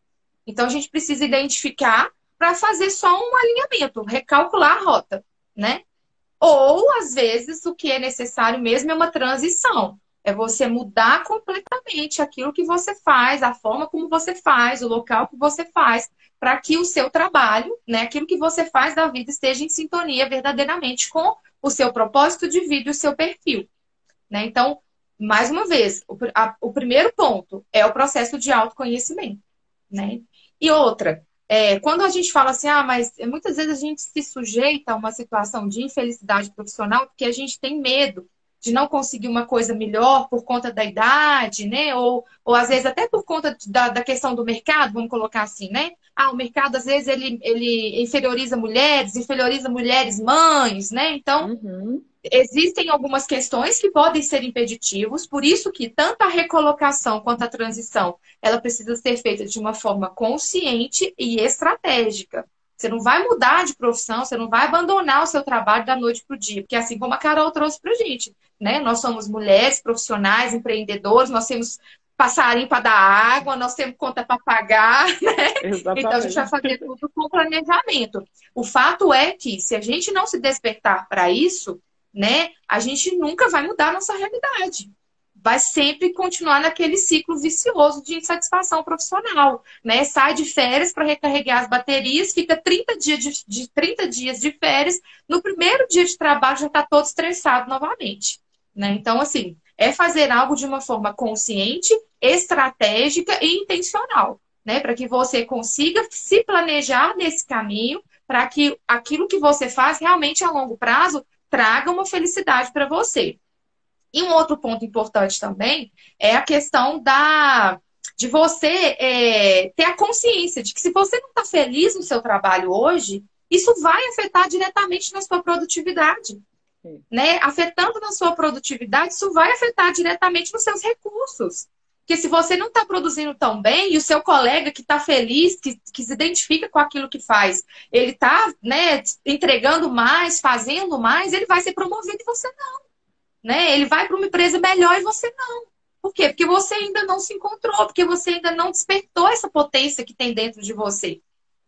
Então, a gente precisa identificar para fazer só um alinhamento, recalcular a rota, né? Ou, às vezes, o que é necessário mesmo é uma transição. É você mudar completamente aquilo que você faz, a forma como você faz, o local que você faz, para que o seu trabalho, né, aquilo que você faz da vida, esteja em sintonia verdadeiramente com o seu propósito de vida e o seu perfil. Né? Então, mais uma vez, o primeiro ponto é o processo de autoconhecimento. Né? E outra, quando a gente fala assim, mas muitas vezes a gente se sujeita a uma situação de infelicidade profissional porque a gente tem medo de não conseguir uma coisa melhor por conta da idade, né? Ou às vezes até por conta da questão do mercado, vamos colocar assim, né? Ah, o mercado às vezes ele inferioriza mulheres mães, né? Então, Uhum. existem algumas questões que podem ser impeditivos, por isso que tanto a recolocação quanto a transição, ela precisa ser feita de uma forma consciente e estratégica. Você não vai mudar de profissão, você não vai abandonar o seu trabalho da noite para o dia, porque assim como a Carol trouxe para a gente, né? Nós somos mulheres profissionais, empreendedores, nós temos passarinho para dar água, nós temos conta para pagar, né? Então a gente vai Exatamente. fazer tudo com planejamento. O fato é que se a gente não se despertar para isso, né, a gente nunca vai mudar a nossa realidade. Vai sempre continuar naquele ciclo vicioso de insatisfação profissional, né? Sai de férias para recarregar as baterias, fica 30 dias de 30 dias de férias, no primeiro dia de trabalho já está todo estressado novamente, né? Então, assim, é fazer algo de uma forma consciente, estratégica e intencional, né? Para que você consiga se planejar nesse caminho, para que aquilo que você faz realmente a longo prazo traga uma felicidade para você. E um outro ponto importante também é a questão de você ter a consciência de que se você não está feliz no seu trabalho hoje, isso vai afetar diretamente na sua produtividade. Sim. Né? Afetando na sua produtividade, isso vai afetar diretamente nos seus recursos. Porque se você não está produzindo tão bem, e o seu colega que está feliz, que se identifica com aquilo que faz, ele está, né, entregando mais, fazendo mais, ele vai ser promovido e você não. Né? Ele vai para uma empresa melhor e você não. Por quê? Porque você ainda não se encontrou, porque você ainda não despertou essa potência que tem dentro de você.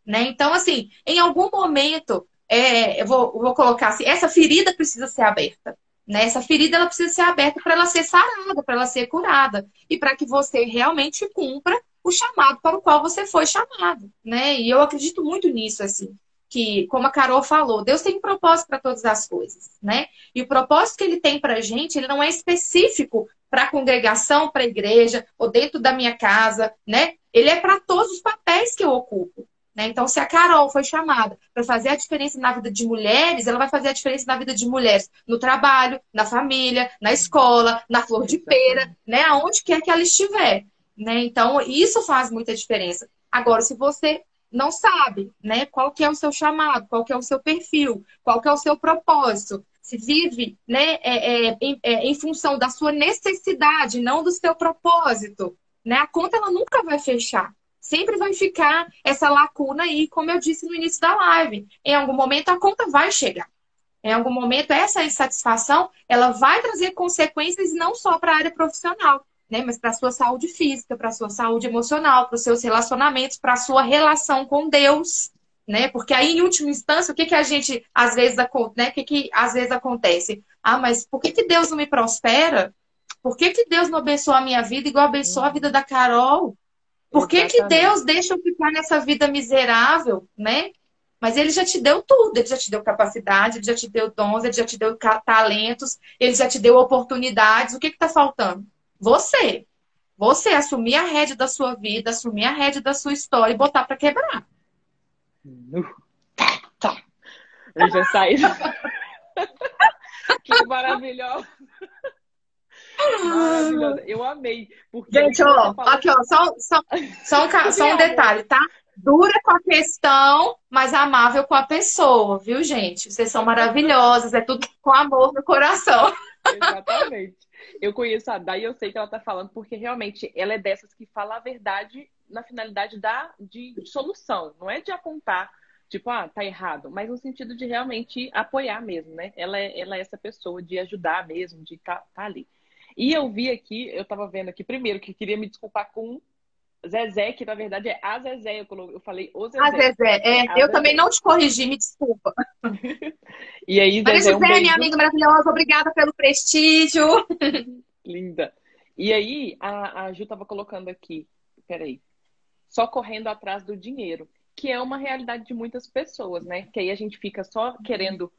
Né? Então, assim, em algum momento, eu vou colocar assim, essa ferida precisa ser aberta. Né? Essa ferida ela precisa ser aberta para ela ser sarada, para ela ser curada. E para que você realmente cumpra o chamado para o qual você foi chamado. Né? E eu acredito muito nisso, assim. Que, como a Carol falou, Deus tem um propósito para todas as coisas. Né? E o propósito que ele tem para a gente, ele não é específico para a congregação, para a igreja, ou dentro da minha casa. Né? Ele é para todos os papéis que eu ocupo. Né? Então, se a Carol foi chamada para fazer a diferença na vida de mulheres, ela vai fazer a diferença na vida de mulheres no trabalho, na família, na escola, na flor de pera, Exatamente. né? Aonde quer que ela estiver. Né? Então, isso faz muita diferença. Agora, se você não sabe, né, qual que é o seu chamado, qual que é o seu perfil, qual que é o seu propósito, se vive, né, em função da sua necessidade, não do seu propósito, né, a conta ela nunca vai fechar. Sempre vai ficar essa lacuna aí, como eu disse no início da live. Em algum momento a conta vai chegar. Em algum momento essa insatisfação, ela vai trazer consequências não só para a área profissional, né, mas para a sua saúde física, para a sua saúde emocional, para os seus relacionamentos, para a sua relação com Deus, né? Porque aí, em última instância, o que que a gente às vezes, né, que às vezes acontece? Ah, mas por que que Deus não me prospera? Por que que Deus não abençoa a minha vida igual abençoa a vida Uhum. da Carol? Por que que Exatamente. Deus deixa eu ficar nessa vida miserável, né? Mas ele já te deu tudo, ele já te deu capacidade, ele já te deu dons, ele já te deu talentos, ele já te deu oportunidades. O que está faltando? Você. Você assumir a rédea da sua vida, assumir a rédea da sua história e botar para quebrar. Uh, tá. Eu já saí. Que maravilhoso. Maravilhosa. Eu amei. Porque o Gente, que você ó, falou. aqui, ó, Que só um amor. detalhe, tá? Dura com a questão, mas amável com a pessoa, viu, gente? Vocês são maravilhosas, é tudo com amor no coração. Exatamente. Eu conheço a Day e eu sei que ela tá falando, porque realmente ela é dessas que fala a verdade na finalidade de solução, não é de apontar, tipo, ah, tá errado, mas no sentido de realmente apoiar mesmo, né? Ela é essa pessoa de ajudar mesmo, de tá ali. E eu vi aqui, eu tava vendo aqui primeiro que queria me desculpar com Zezé, que na verdade é a Zezé, eu falei o Ah, Zezé, Zezé, é a eu também Zezé. não te corrigi, me desculpa. E aí, Maria Zezé, um José, minha beijo. amiga maravilhosa, obrigada pelo prestígio. Linda. E aí, a Ju tava colocando aqui, peraí, só correndo atrás do dinheiro, que é uma realidade de muitas pessoas, né? Que aí a gente fica só querendo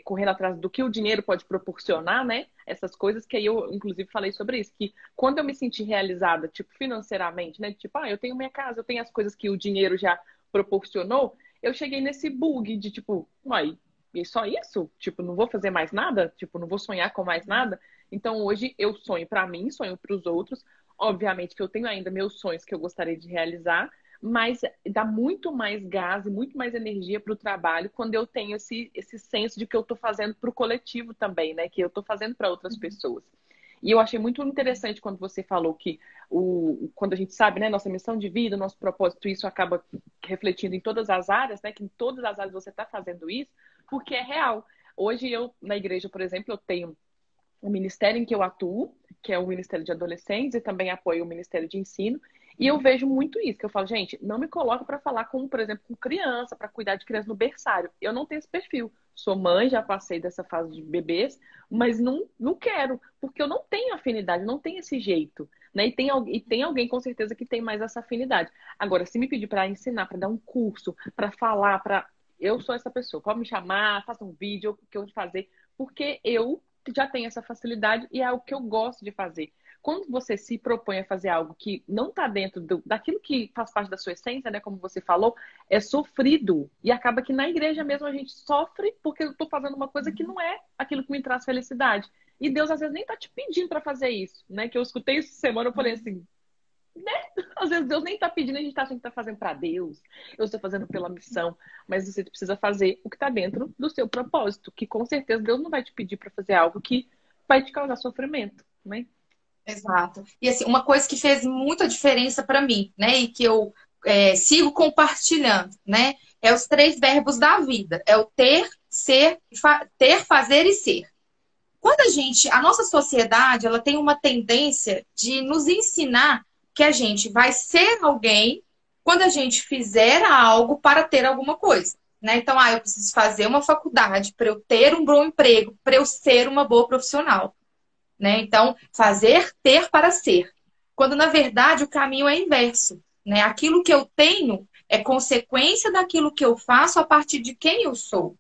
correndo atrás do que o dinheiro pode proporcionar, né? Essas coisas que aí eu, inclusive, falei sobre isso, que quando eu me senti realizada, tipo, financeiramente, né? Tipo, eu tenho minha casa, eu tenho as coisas que o dinheiro já proporcionou, eu cheguei nesse bug de tipo, uai, E só isso? Tipo, não vou fazer mais nada? Tipo, não vou sonhar com mais nada? Então, hoje eu sonho para mim, sonho para os outros. Obviamente que eu tenho ainda meus sonhos que eu gostaria de realizar, mas dá muito mais gás e muito mais energia para o trabalho quando eu tenho esse senso de que eu estou fazendo para o coletivo também, né? Que eu estou fazendo para outras pessoas. E eu achei muito interessante quando você falou que quando a gente sabe, né, nossa missão de vida, nosso propósito, isso acaba refletindo em todas as áreas, né? Que em todas as áreas você está fazendo isso, porque é real. Hoje eu, na igreja, por exemplo, eu tenho o ministério em que eu atuo, que é o Ministério de Adolescentes, e também apoio o Ministério de Ensino. E eu vejo muito isso, que eu falo, gente, não me coloca para falar com, por exemplo, com criança, para cuidar de criança no berçário. Eu não tenho esse perfil. Sou mãe, já passei dessa fase de bebês, mas não quero, porque eu não tenho afinidade, não tenho esse jeito. Né? E tem alguém com certeza que tem mais essa afinidade. Agora, se me pedir para ensinar, para dar um curso, para falar, eu sou essa pessoa. Pode me chamar, faça um vídeo, o que eu vou fazer, porque eu já tenho essa facilidade e é o que eu gosto de fazer. Quando você se propõe a fazer algo que não está dentro daquilo que faz parte da sua essência, né, como você falou, é sofrido. E acaba que na igreja mesmo a gente sofre porque eu estou fazendo uma coisa que não é aquilo que me traz felicidade. E Deus às vezes nem está te pedindo para fazer isso, né? Que eu escutei essa semana, eu falei assim, né? Às vezes Deus nem tá pedindo, a gente tá achando que tá fazendo para Deus, eu estou fazendo pela missão, mas você precisa fazer o que tá dentro do seu propósito, que com certeza Deus não vai te pedir para fazer algo que vai te causar sofrimento, né? Exato. E assim, uma coisa que fez muita diferença para mim, né, e que eu sigo compartilhando, né, é os três verbos da vida. É o ter, ser, ter, fazer e ser. Quando a nossa sociedade, ela tem uma tendência de nos ensinar que a gente vai ser alguém quando a gente fizer algo para ter alguma coisa. Né? Então, eu preciso fazer uma faculdade para eu ter um bom emprego, para eu ser uma boa profissional. Né? Então, fazer, ter para ser. Quando, na verdade, o caminho é inverso. Né? Aquilo que eu tenho é consequência daquilo que eu faço a partir de quem eu sou.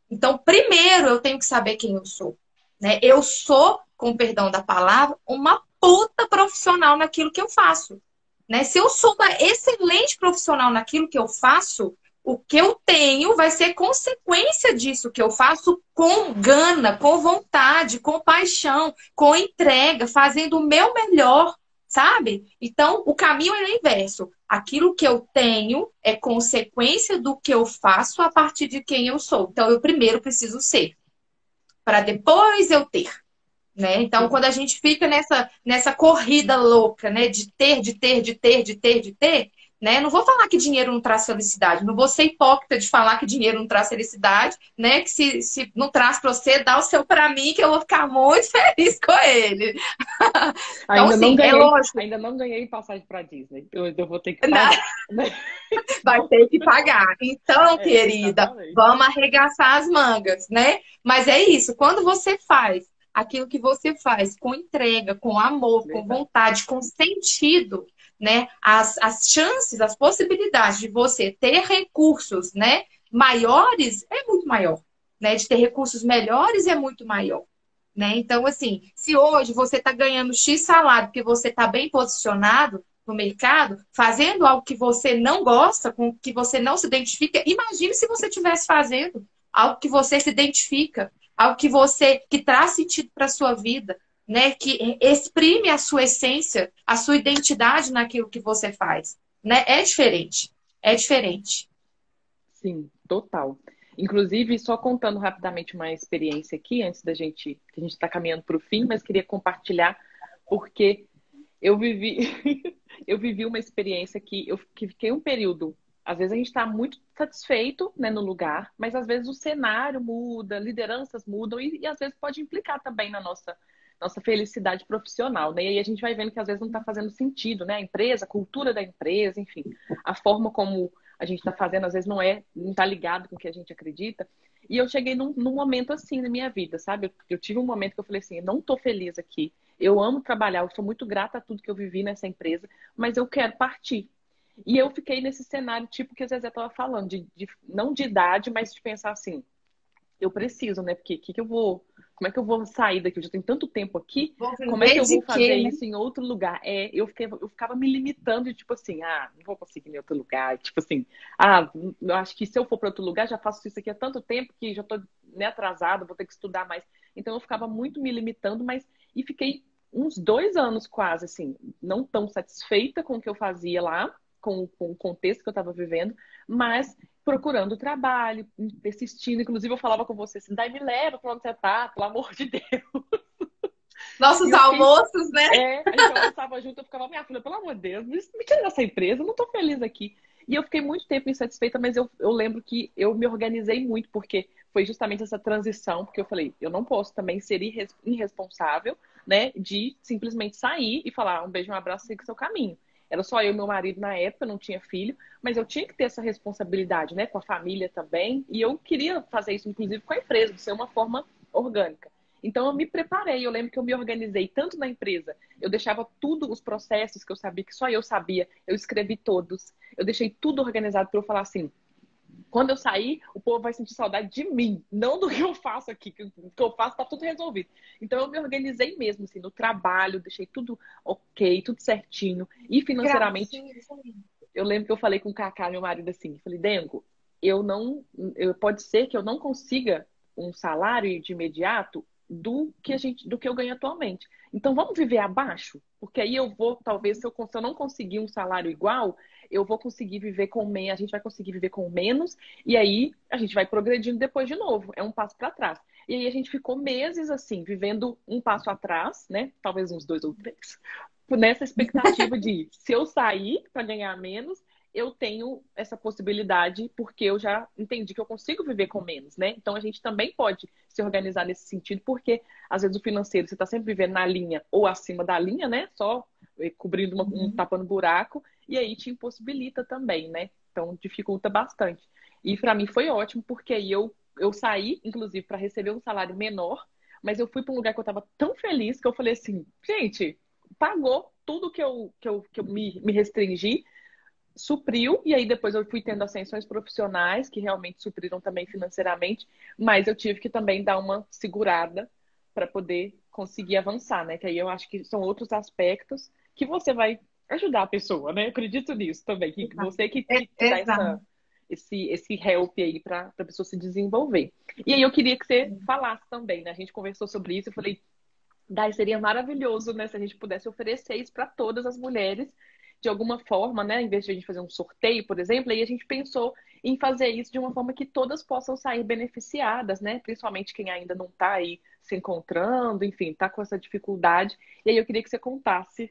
Então, primeiro, eu tenho que saber quem eu sou. Né? Eu sou, com perdão da palavra, uma puta profissional naquilo que eu faço. Né? Se eu sou uma excelente profissional naquilo que eu faço, o que eu tenho vai ser consequência disso que eu faço com gana, com vontade, com paixão, com entrega, fazendo o meu melhor, sabe? Então, o caminho é o inverso. Aquilo que eu tenho é consequência do que eu faço a partir de quem eu sou. Então, eu primeiro preciso ser, para depois eu ter. Né? Então, Sim. quando a gente fica nessa corrida louca, né? De ter, de ter, de ter, de ter, de ter, né? Não vou falar que dinheiro não traz felicidade, não vou ser hipócrita de falar que dinheiro não traz felicidade, né? Que se não traz para você, dá o seu para mim, que eu vou ficar muito feliz com ele. Então, Ainda não assim, é ganhei, lógico, ainda não ganhei passagem para Disney. Eu vou ter que pagar, né? vai Não, ter que pagar. Então, querida, exatamente. vamos arregaçar as mangas, né? Mas é isso, quando você faz aquilo que você faz com entrega, com amor, com Verdade. vontade, com sentido, né? As chances, as possibilidades de você ter recursos, né, maiores é muito maior, né? De ter recursos melhores é muito maior. Né? Então, assim, se hoje você está ganhando X salário porque você está bem posicionado no mercado, fazendo algo que você não gosta, com que você não se identifica, imagine se você estivesse fazendo algo que você se identifica, algo que traz sentido para a sua vida, né? Que exprime a sua essência, a sua identidade naquilo que você faz. Né? É diferente. É diferente. Sim, total. Inclusive, só contando rapidamente uma experiência aqui, antes da gente, que a gente está caminhando para o fim, mas queria compartilhar, porque eu vivi, eu vivi uma experiência que fiquei um período. Às vezes a gente está muito satisfeito, né, no lugar, mas às vezes o cenário muda, lideranças mudam e às vezes pode implicar também na nossa felicidade profissional, né? E aí a gente vai vendo que às vezes não está fazendo sentido, né? A empresa, a cultura da empresa, enfim, a forma como a gente está fazendo às vezes não está ligado com o que a gente acredita. E eu cheguei num momento assim na minha vida, sabe? Eu tive um momento que eu falei assim, eu não estou feliz aqui. Eu amo trabalhar, eu sou muito grata a tudo que eu vivi nessa empresa, mas eu quero partir. E eu fiquei nesse cenário, tipo que a Zezé estava falando, não de idade, mas de pensar assim, eu preciso, né? Porque como é que eu vou sair daqui? Eu já tenho tanto tempo aqui, Vou como é que viver eu de vou fazer quê, né? isso em outro lugar? Eu ficava me limitando de tipo assim, não vou conseguir em outro lugar. Tipo assim, eu acho que se eu for para outro lugar, já faço isso aqui há tanto tempo que já tô. né, atrasada, vou ter que estudar mais. Então eu ficava muito me limitando, e fiquei uns 2 anos quase, assim, não tão satisfeita com o que eu fazia lá, com o contexto que eu estava vivendo, mas procurando trabalho, persistindo. Inclusive, eu falava com você assim, daí me leva para onde você tá, pelo amor de Deus. Nossos E eu fiquei, almoços, né? a gente almoçava junto, eu ficava, minha filha, pelo amor de Deus, me tira dessa empresa, eu não tô feliz aqui. E eu fiquei muito tempo insatisfeita, mas eu lembro que eu me organizei muito, porque foi justamente essa transição, porque eu falei, eu não posso também ser irresponsável, né, de simplesmente sair e falar um beijo, um abraço, siga o seu caminho. Era só eu e meu marido na época, não tinha filho, mas eu tinha que ter essa responsabilidade, né, com a família também, e eu queria fazer isso, inclusive, com a empresa, de ser uma forma orgânica. Então, eu me preparei. Eu lembro que eu me organizei tanto na empresa. Eu deixava tudo, os processos que eu sabia, que só eu sabia. Eu escrevi todos. Eu deixei tudo organizado para eu falar assim: quando eu sair, o povo vai sentir saudade de mim, não do que eu faço aqui. Que o que eu faço tá tudo resolvido. Então, eu me organizei mesmo, assim, no trabalho. Deixei tudo ok, tudo certinho. E financeiramente, Gracinha, isso aí. eu lembro que eu falei com o Kaká, meu marido, assim: falei, Dengo, eu não. Pode ser que eu não consiga um salário de imediato do que eu ganho atualmente. Então vamos viver abaixo, porque aí eu vou, talvez, se eu não conseguir um salário igual, eu vou conseguir viver com menos, a gente vai conseguir viver com menos, e aí a gente vai progredindo depois de novo, é um passo para trás. E aí a gente ficou meses assim, vivendo um passo atrás, né? Talvez uns 2 ou 3, nessa expectativa de se eu sair para ganhar menos, eu tenho essa possibilidade, porque eu já entendi que eu consigo viver com menos, né? Então a gente também pode se organizar nesse sentido, porque às vezes o financeiro você está sempre vivendo na linha ou acima da linha, né? Só cobrindo tapando buraco, e aí te impossibilita também, né? Então dificulta bastante. E para mim foi ótimo, porque aí eu saí, inclusive, para receber um salário menor, mas eu fui para um lugar que eu estava tão feliz que eu falei assim, gente, pagou tudo que eu me restringi, supriu, e aí depois eu fui tendo ascensões profissionais que realmente supriram também financeiramente, mas eu tive que também dar uma segurada para poder conseguir avançar, né? Que aí eu acho que são outros aspectos que você vai ajudar a pessoa, né? Eu acredito nisso também, que você que dá Exato. esse help aí para a pessoa se desenvolver. E aí eu queria que você falasse também, né? A gente conversou sobre isso, eu falei, daí seria maravilhoso, né, se a gente pudesse oferecer isso para todas as mulheres de alguma forma, né? Em vez de a gente fazer um sorteio, por exemplo, aí a gente pensou em fazer isso de uma forma que todas possam sair beneficiadas, né? Principalmente quem ainda não está aí se encontrando, enfim, está com essa dificuldade. E aí eu queria que você contasse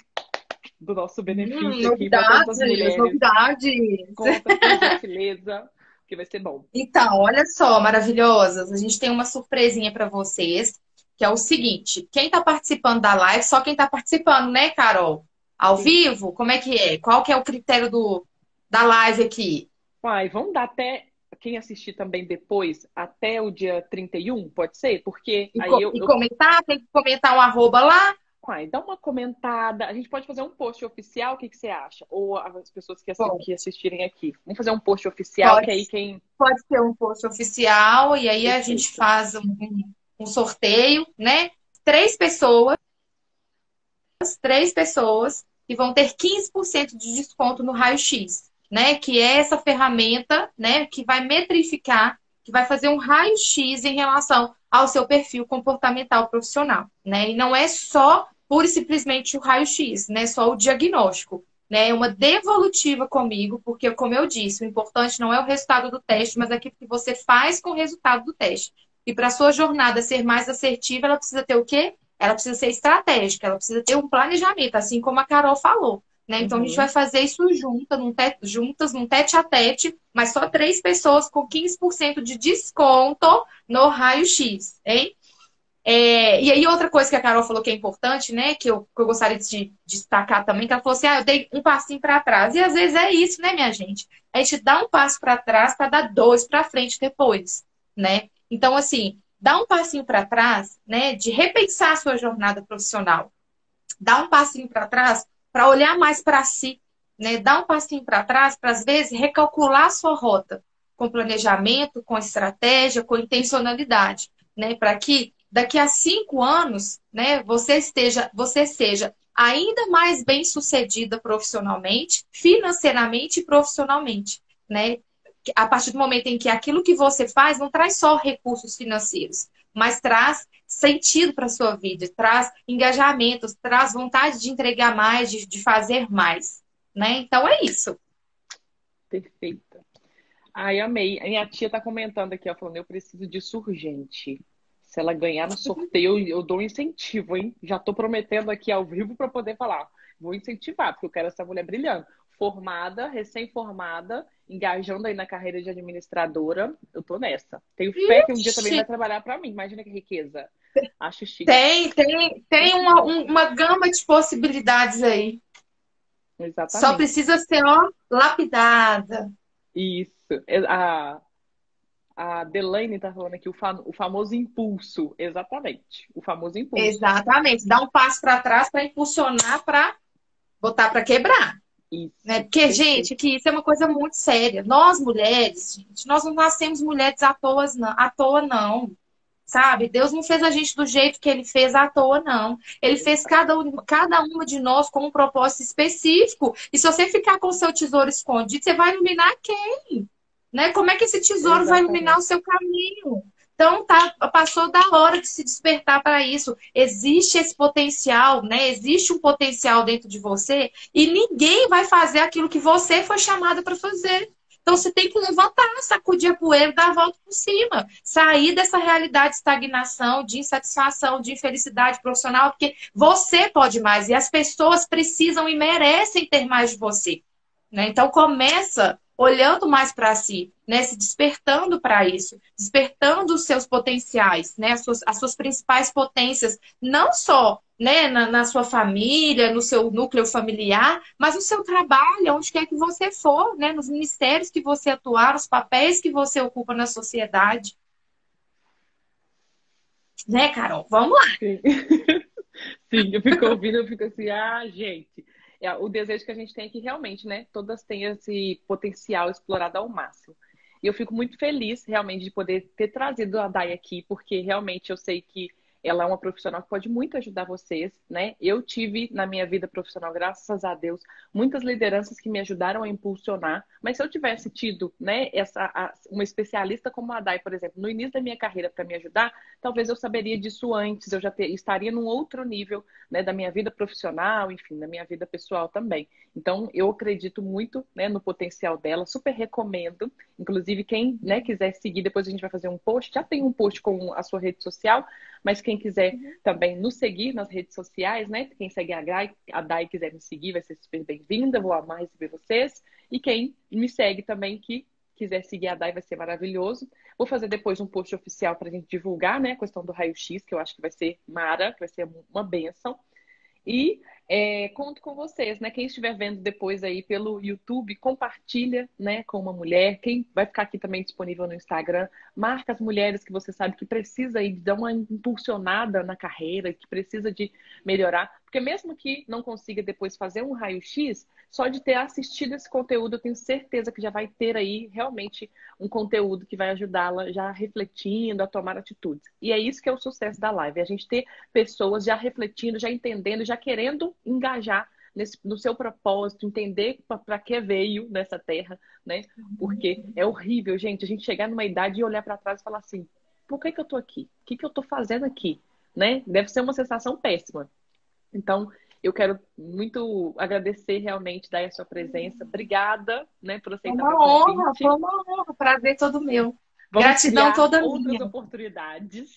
do nosso benefício aqui para todas as Novidades, mulheres. novidades. Conta, por gentileza, que vai ser bom. Então, olha só, maravilhosas, a gente tem uma surpresinha para vocês, que é o seguinte: quem está participando da live, só quem está participando, né, Carol? Ao Sim. vivo, como é que é? Qual que é o critério da live aqui? Pai, vamos dar até quem assistir também depois, até o dia 31, pode ser? Porque aí E comentar, tem que comentar um arroba lá? Uai, dá uma comentada. A gente pode fazer um post oficial, o que que você acha? Ou as pessoas Bom, que assistirem aqui. Vamos fazer um post oficial, que pode, aí quem. pode ser um post oficial, e aí a gente Perfeito. faz um sorteio, né? Três pessoas, três pessoas que vão ter 15% de desconto no raio-x, né? Que é essa ferramenta, né? Que vai metrificar, que vai fazer um raio-x em relação ao seu perfil comportamental profissional, né? E não é só pura e simplesmente o raio-x, né? Só o diagnóstico, né? É uma devolutiva comigo, porque, como eu disse, o importante não é o resultado do teste, mas aquilo que você faz com o resultado do teste. E para a sua jornada ser mais assertiva, ela precisa ter o quê? Ela precisa ser estratégica, ela precisa ter um planejamento, assim como a Carol falou. Né? Então a gente vai Uhum. fazer isso juntas, num tete a tete, mas só três pessoas com 15% de desconto no raio-x, hein? E aí, outra coisa que a Carol falou que é importante, né? Que eu gostaria de destacar também, que ela falou assim: eu dei um passinho para trás. E às vezes é isso, né, minha gente? A gente dá um passo para trás para dar dois para frente depois, né? Então, assim, dá um passinho para trás, né? De repensar a sua jornada profissional. Dá um passinho para trás para olhar mais para si, né? Dá um passinho para trás para, às vezes, recalcular a sua rota com planejamento, com estratégia, com intencionalidade, né? Para que daqui a 5 anos, né, você seja ainda mais bem sucedida profissionalmente, financeiramente e profissionalmente, né? a partir do momento em que aquilo que você faz não traz só recursos financeiros, mas traz sentido para a sua vida, traz engajamento, traz vontade de entregar mais, de fazer mais, né? Então é isso. Perfeita. Ai, amei. A minha tia tá comentando aqui, ó, falando, eu preciso disso urgente. Se ela ganhar no sorteio, eu dou um incentivo, hein? Já tô prometendo aqui ao vivo para poder falar. Vou incentivar, porque eu quero essa mulher brilhando. Formada, recém-formada, engajando aí na carreira de administradora. Eu tô nessa. Tenho fé que um dia também Ixi, vai trabalhar para mim. Imagina que riqueza. Acho chique. tem Muito bom. uma gama de possibilidades aí. Só Exatamente. precisa ser, ó, lapidada. Isso. A Delaine tá falando aqui o famoso impulso. Exatamente. O famoso impulso. Exatamente. Dá um passo para trás para impulsionar, para botar para quebrar. Né? Isso. Porque, gente, Perfeito. que isso é uma coisa muito séria. Nós, mulheres, gente, nós não nascemos mulheres à toa, não. Sabe? Deus não fez a gente do jeito que ele fez à toa, não. Ele fez cada uma de nós com um propósito específico. E se você ficar com o seu tesouro escondido, você vai iluminar quem? Né? Como é que esse tesouro vai iluminar o Exatamente. seu caminho? Então, tá, passou da hora de se despertar para isso. Existe esse potencial, né? Existe um potencial dentro de você e ninguém vai fazer aquilo que você foi chamada para fazer. Então, você tem que levantar, sacudir a poeira, dar a volta por cima. Sair dessa realidade de estagnação, de insatisfação, de infelicidade profissional, porque você pode mais e as pessoas precisam e merecem ter mais de você. Né? Então, começa olhando mais para si, né? Se despertando para isso, despertando os seus potenciais, né? As suas principais potências, não só né, na sua família, no seu núcleo familiar, mas no seu trabalho, onde quer que você for, né, nos ministérios que você atuar, os papéis que você ocupa na sociedade. Né, Carol? Vamos lá. Sim. Sim, eu fico ouvindo, eu fico assim, ah, gente. É, o desejo que a gente tem é que realmente, né, todas tenham esse potencial explorado ao máximo. E eu fico muito feliz, realmente, de poder ter trazido a Dai aqui, porque realmente eu sei que ela é uma profissional que pode muito ajudar vocês, né? Eu tive na minha vida profissional, graças a Deus, muitas lideranças que me ajudaram a impulsionar, mas se eu tivesse tido, né, uma especialista como a Dai, por exemplo, no início da minha carreira para me ajudar, talvez eu saberia disso antes, eu já estaria num outro nível, né, da minha vida profissional, enfim, da minha vida pessoal também. Então, eu acredito muito, né, no potencial dela, super recomendo. Inclusive, quem, né, quiser seguir, depois a gente vai fazer um post, já tem um post com a sua rede social, mas quem quiser também nos seguir nas redes sociais, né, quem segue a Dai quiser me seguir, vai ser super bem-vinda, vou amar receber vocês. E quem me segue também, que quiser seguir a Dai, vai ser maravilhoso. Vou fazer depois um post oficial para a gente divulgar, né, a questão do raio-x, que eu acho que vai ser mara, que vai ser uma bênção. E conto com vocês, né? Quem estiver vendo depois aí pelo YouTube, compartilha, né, com uma mulher. Quem vai ficar aqui também disponível no Instagram, marca as mulheres que você sabe que precisa aí de dar uma impulsionada na carreira, que precisa de melhorar. Porque mesmo que não consiga depois fazer um raio-x, só de ter assistido esse conteúdo, eu tenho certeza que já vai ter aí realmente um conteúdo que vai ajudá-la já refletindo, a tomar atitudes. E é isso que é o sucesso da live, é a gente ter pessoas já refletindo, já entendendo, já querendo engajar no seu propósito, entender para que veio nessa terra, né? Porque é horrível, gente, a gente chegar numa idade e olhar para trás e falar assim, por que eu tô aqui? O que eu tô fazendo aqui? Né? Deve ser uma sensação péssima. Então, eu quero muito agradecer realmente, Day, a sua presença. Obrigada, né, por aceitar meu Foi convite. uma honra, prazer todo meu. Vamos Gratidão criar toda outras minha. oportunidades,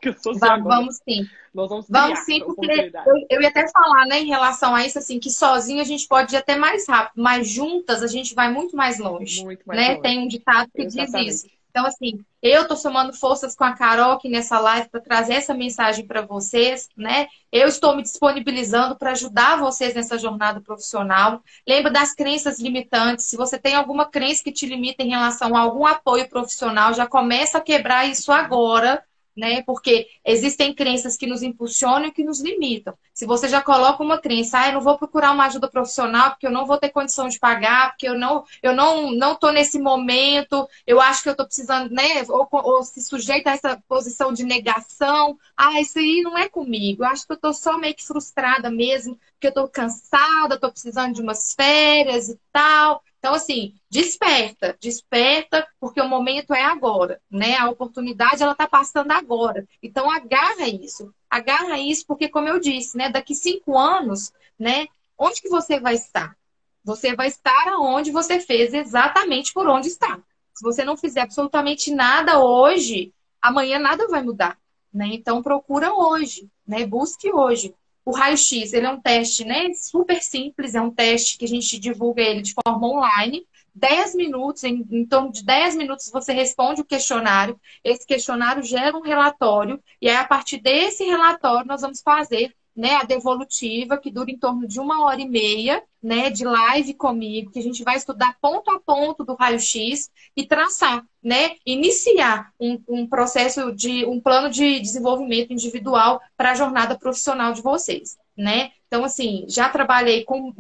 que eu sou assim agora. Vamos sim. Nós vamos Vamos criar sim, porque oportunidades. eu ia até falar, né, em relação a isso, assim, que sozinho a gente pode ir até mais rápido, mas juntas a gente vai muito mais longe, Muito mais né? Tem longe. um ditado que diz isso. Exatamente. Então, assim, eu tô somando forças com a Carol aqui nessa live para trazer essa mensagem para vocês, né? Eu estou me disponibilizando para ajudar vocês nessa jornada profissional. Lembra das crenças limitantes. Se você tem alguma crença que te limita em relação a algum apoio profissional, já começa a quebrar isso agora, né? Porque existem crenças que nos impulsionam e que nos limitam. Se você já coloca uma crença, eu não vou procurar uma ajuda profissional porque eu não vou ter condição de pagar, porque eu não tô nesse momento, eu acho que eu tô precisando, né? Ou se sujeita a essa posição de negação. Isso aí não é comigo. Eu acho que eu tô só meio que frustrada mesmo, porque eu tô cansada, tô precisando de umas férias e tal. Então, assim, desperta, desperta, porque o momento é agora, né? A oportunidade, ela tá passando agora. Então, agarra isso, porque, como eu disse, né? Daqui 5 anos, né? Onde que você vai estar? Você vai estar aonde você fez exatamente por onde está. Se você não fizer absolutamente nada hoje, amanhã nada vai mudar, né? Então procura hoje, né? Busque hoje. O raio-x, ele é um teste, né? Super simples, é um teste que a gente divulga ele de forma online. 10 minutos, em torno de 10 minutos, você responde o questionário. Esse questionário gera um relatório, e aí, a partir desse relatório, nós vamos fazer, né, a devolutiva, que dura em torno de 1h30, né, de live comigo, que a gente vai estudar ponto a ponto do raio-x e traçar, né, iniciar um processo um plano de desenvolvimento individual para a jornada profissional de vocês, né? Então, assim, já trabalhei com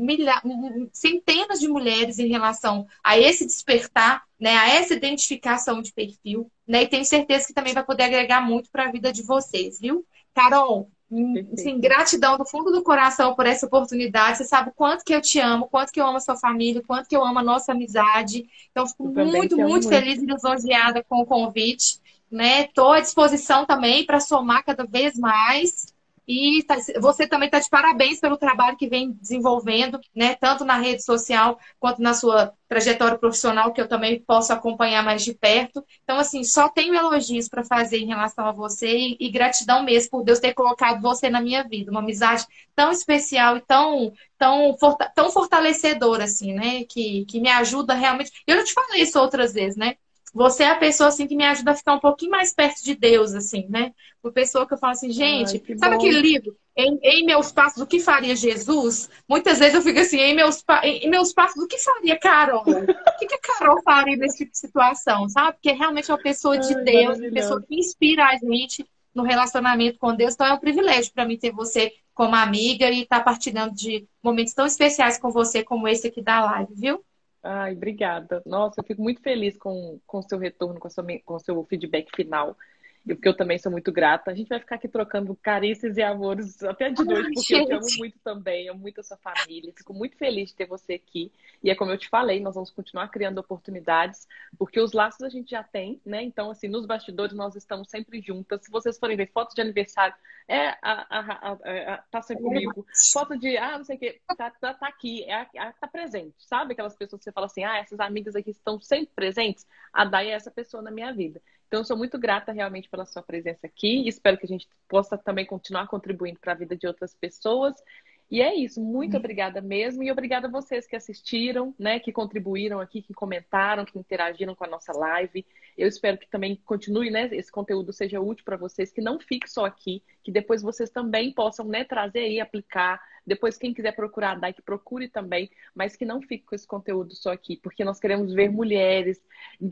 centenas de mulheres em relação a esse despertar, né, a essa identificação de perfil, né? E tenho certeza que também vai poder agregar muito para a vida de vocês, viu? Carol, sim, Perfeito. gratidão do fundo do coração por essa oportunidade. Você sabe o quanto que eu te amo, quanto que eu amo a sua família, quanto que eu amo a nossa amizade. Então, fico Eu também muito, te amo muito feliz muito. e lisonjeada com o convite, né? Estou à disposição também para somar cada vez mais. E você também está de parabéns pelo trabalho que vem desenvolvendo, né? Tanto na rede social quanto na sua trajetória profissional, que eu também posso acompanhar mais de perto. Então, assim, só tenho elogios para fazer em relação a você e gratidão mesmo por Deus ter colocado você na minha vida. Uma amizade tão especial e tão fortalecedora, assim, né? Que me ajuda realmente. Eu já te falei isso outras vezes, né? Você é a pessoa, assim, que me ajuda a ficar um pouquinho mais perto de Deus, assim, né? Uma pessoa que eu falo assim, Ai, gente, que sabe aquele bom. livro? Em meus passos, o que faria Jesus? Muitas vezes eu fico assim, em meus passos, o que faria Carol? O que a Carol faria nesse tipo de situação, sabe? Porque realmente é uma pessoa de Ai, Deus, uma pessoa maravilhoso. que inspira a gente no relacionamento com Deus. Então é um privilégio para mim ter você como amiga e estar partilhando de momentos tão especiais com você, como esse aqui da live, viu? Ai, obrigada. Nossa, eu fico muito feliz com o seu retorno, com o seu feedback final. E porque eu também sou muito grata. A gente vai ficar aqui trocando carícias e amores até de noite, Ai, porque eu te amo gente. muito também, amo muito a sua família. Fico muito feliz de ter você aqui. E é como eu te falei, nós vamos continuar criando oportunidades, porque os laços a gente já tem, né? Então, assim, nos bastidores nós estamos sempre juntas. Se vocês forem ver fotos de aniversário, tá sempre comigo. Foto de, não sei o quê, tá aqui, tá presente, sabe? Aquelas pessoas que você fala assim, essas amigas aqui estão sempre presentes. A Day é essa pessoa na minha vida. Então, eu sou muito grata realmente pela sua presença aqui. Espero que a gente possa também continuar contribuindo para a vida de outras pessoas. E é isso, muito obrigada mesmo. E obrigada a vocês que assistiram, né, que contribuíram aqui, que comentaram, que interagiram com a nossa live. Eu espero que também continue, né, esse conteúdo seja útil para vocês, que não fique só aqui, que depois vocês também possam, né, trazer aí, aplicar. Depois, quem quiser procurar a Day, que procure também, mas que não fique com esse conteúdo só aqui, porque nós queremos ver mulheres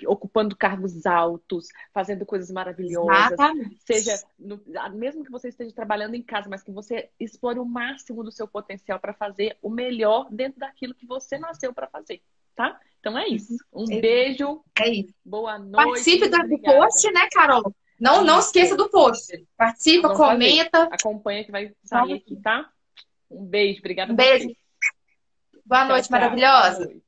ocupando cargos altos, fazendo coisas maravilhosas, seja, Exatamente. mesmo que você esteja trabalhando em casa, mas que você explore o máximo do seu potencial para fazer o melhor dentro daquilo que você nasceu para fazer, tá? Então é isso. Um beijo, É isso. boa noite, Participe muito do obrigada. post, né, Carol? Não esqueça Isso, do post. Participa, vamos fazer. comenta. Acompanha que vai sair aqui, tá? Um beijo, obrigada a Um beijo. vocês. Boa Tchau, noite, tchau. Boa maravilhosa. noite.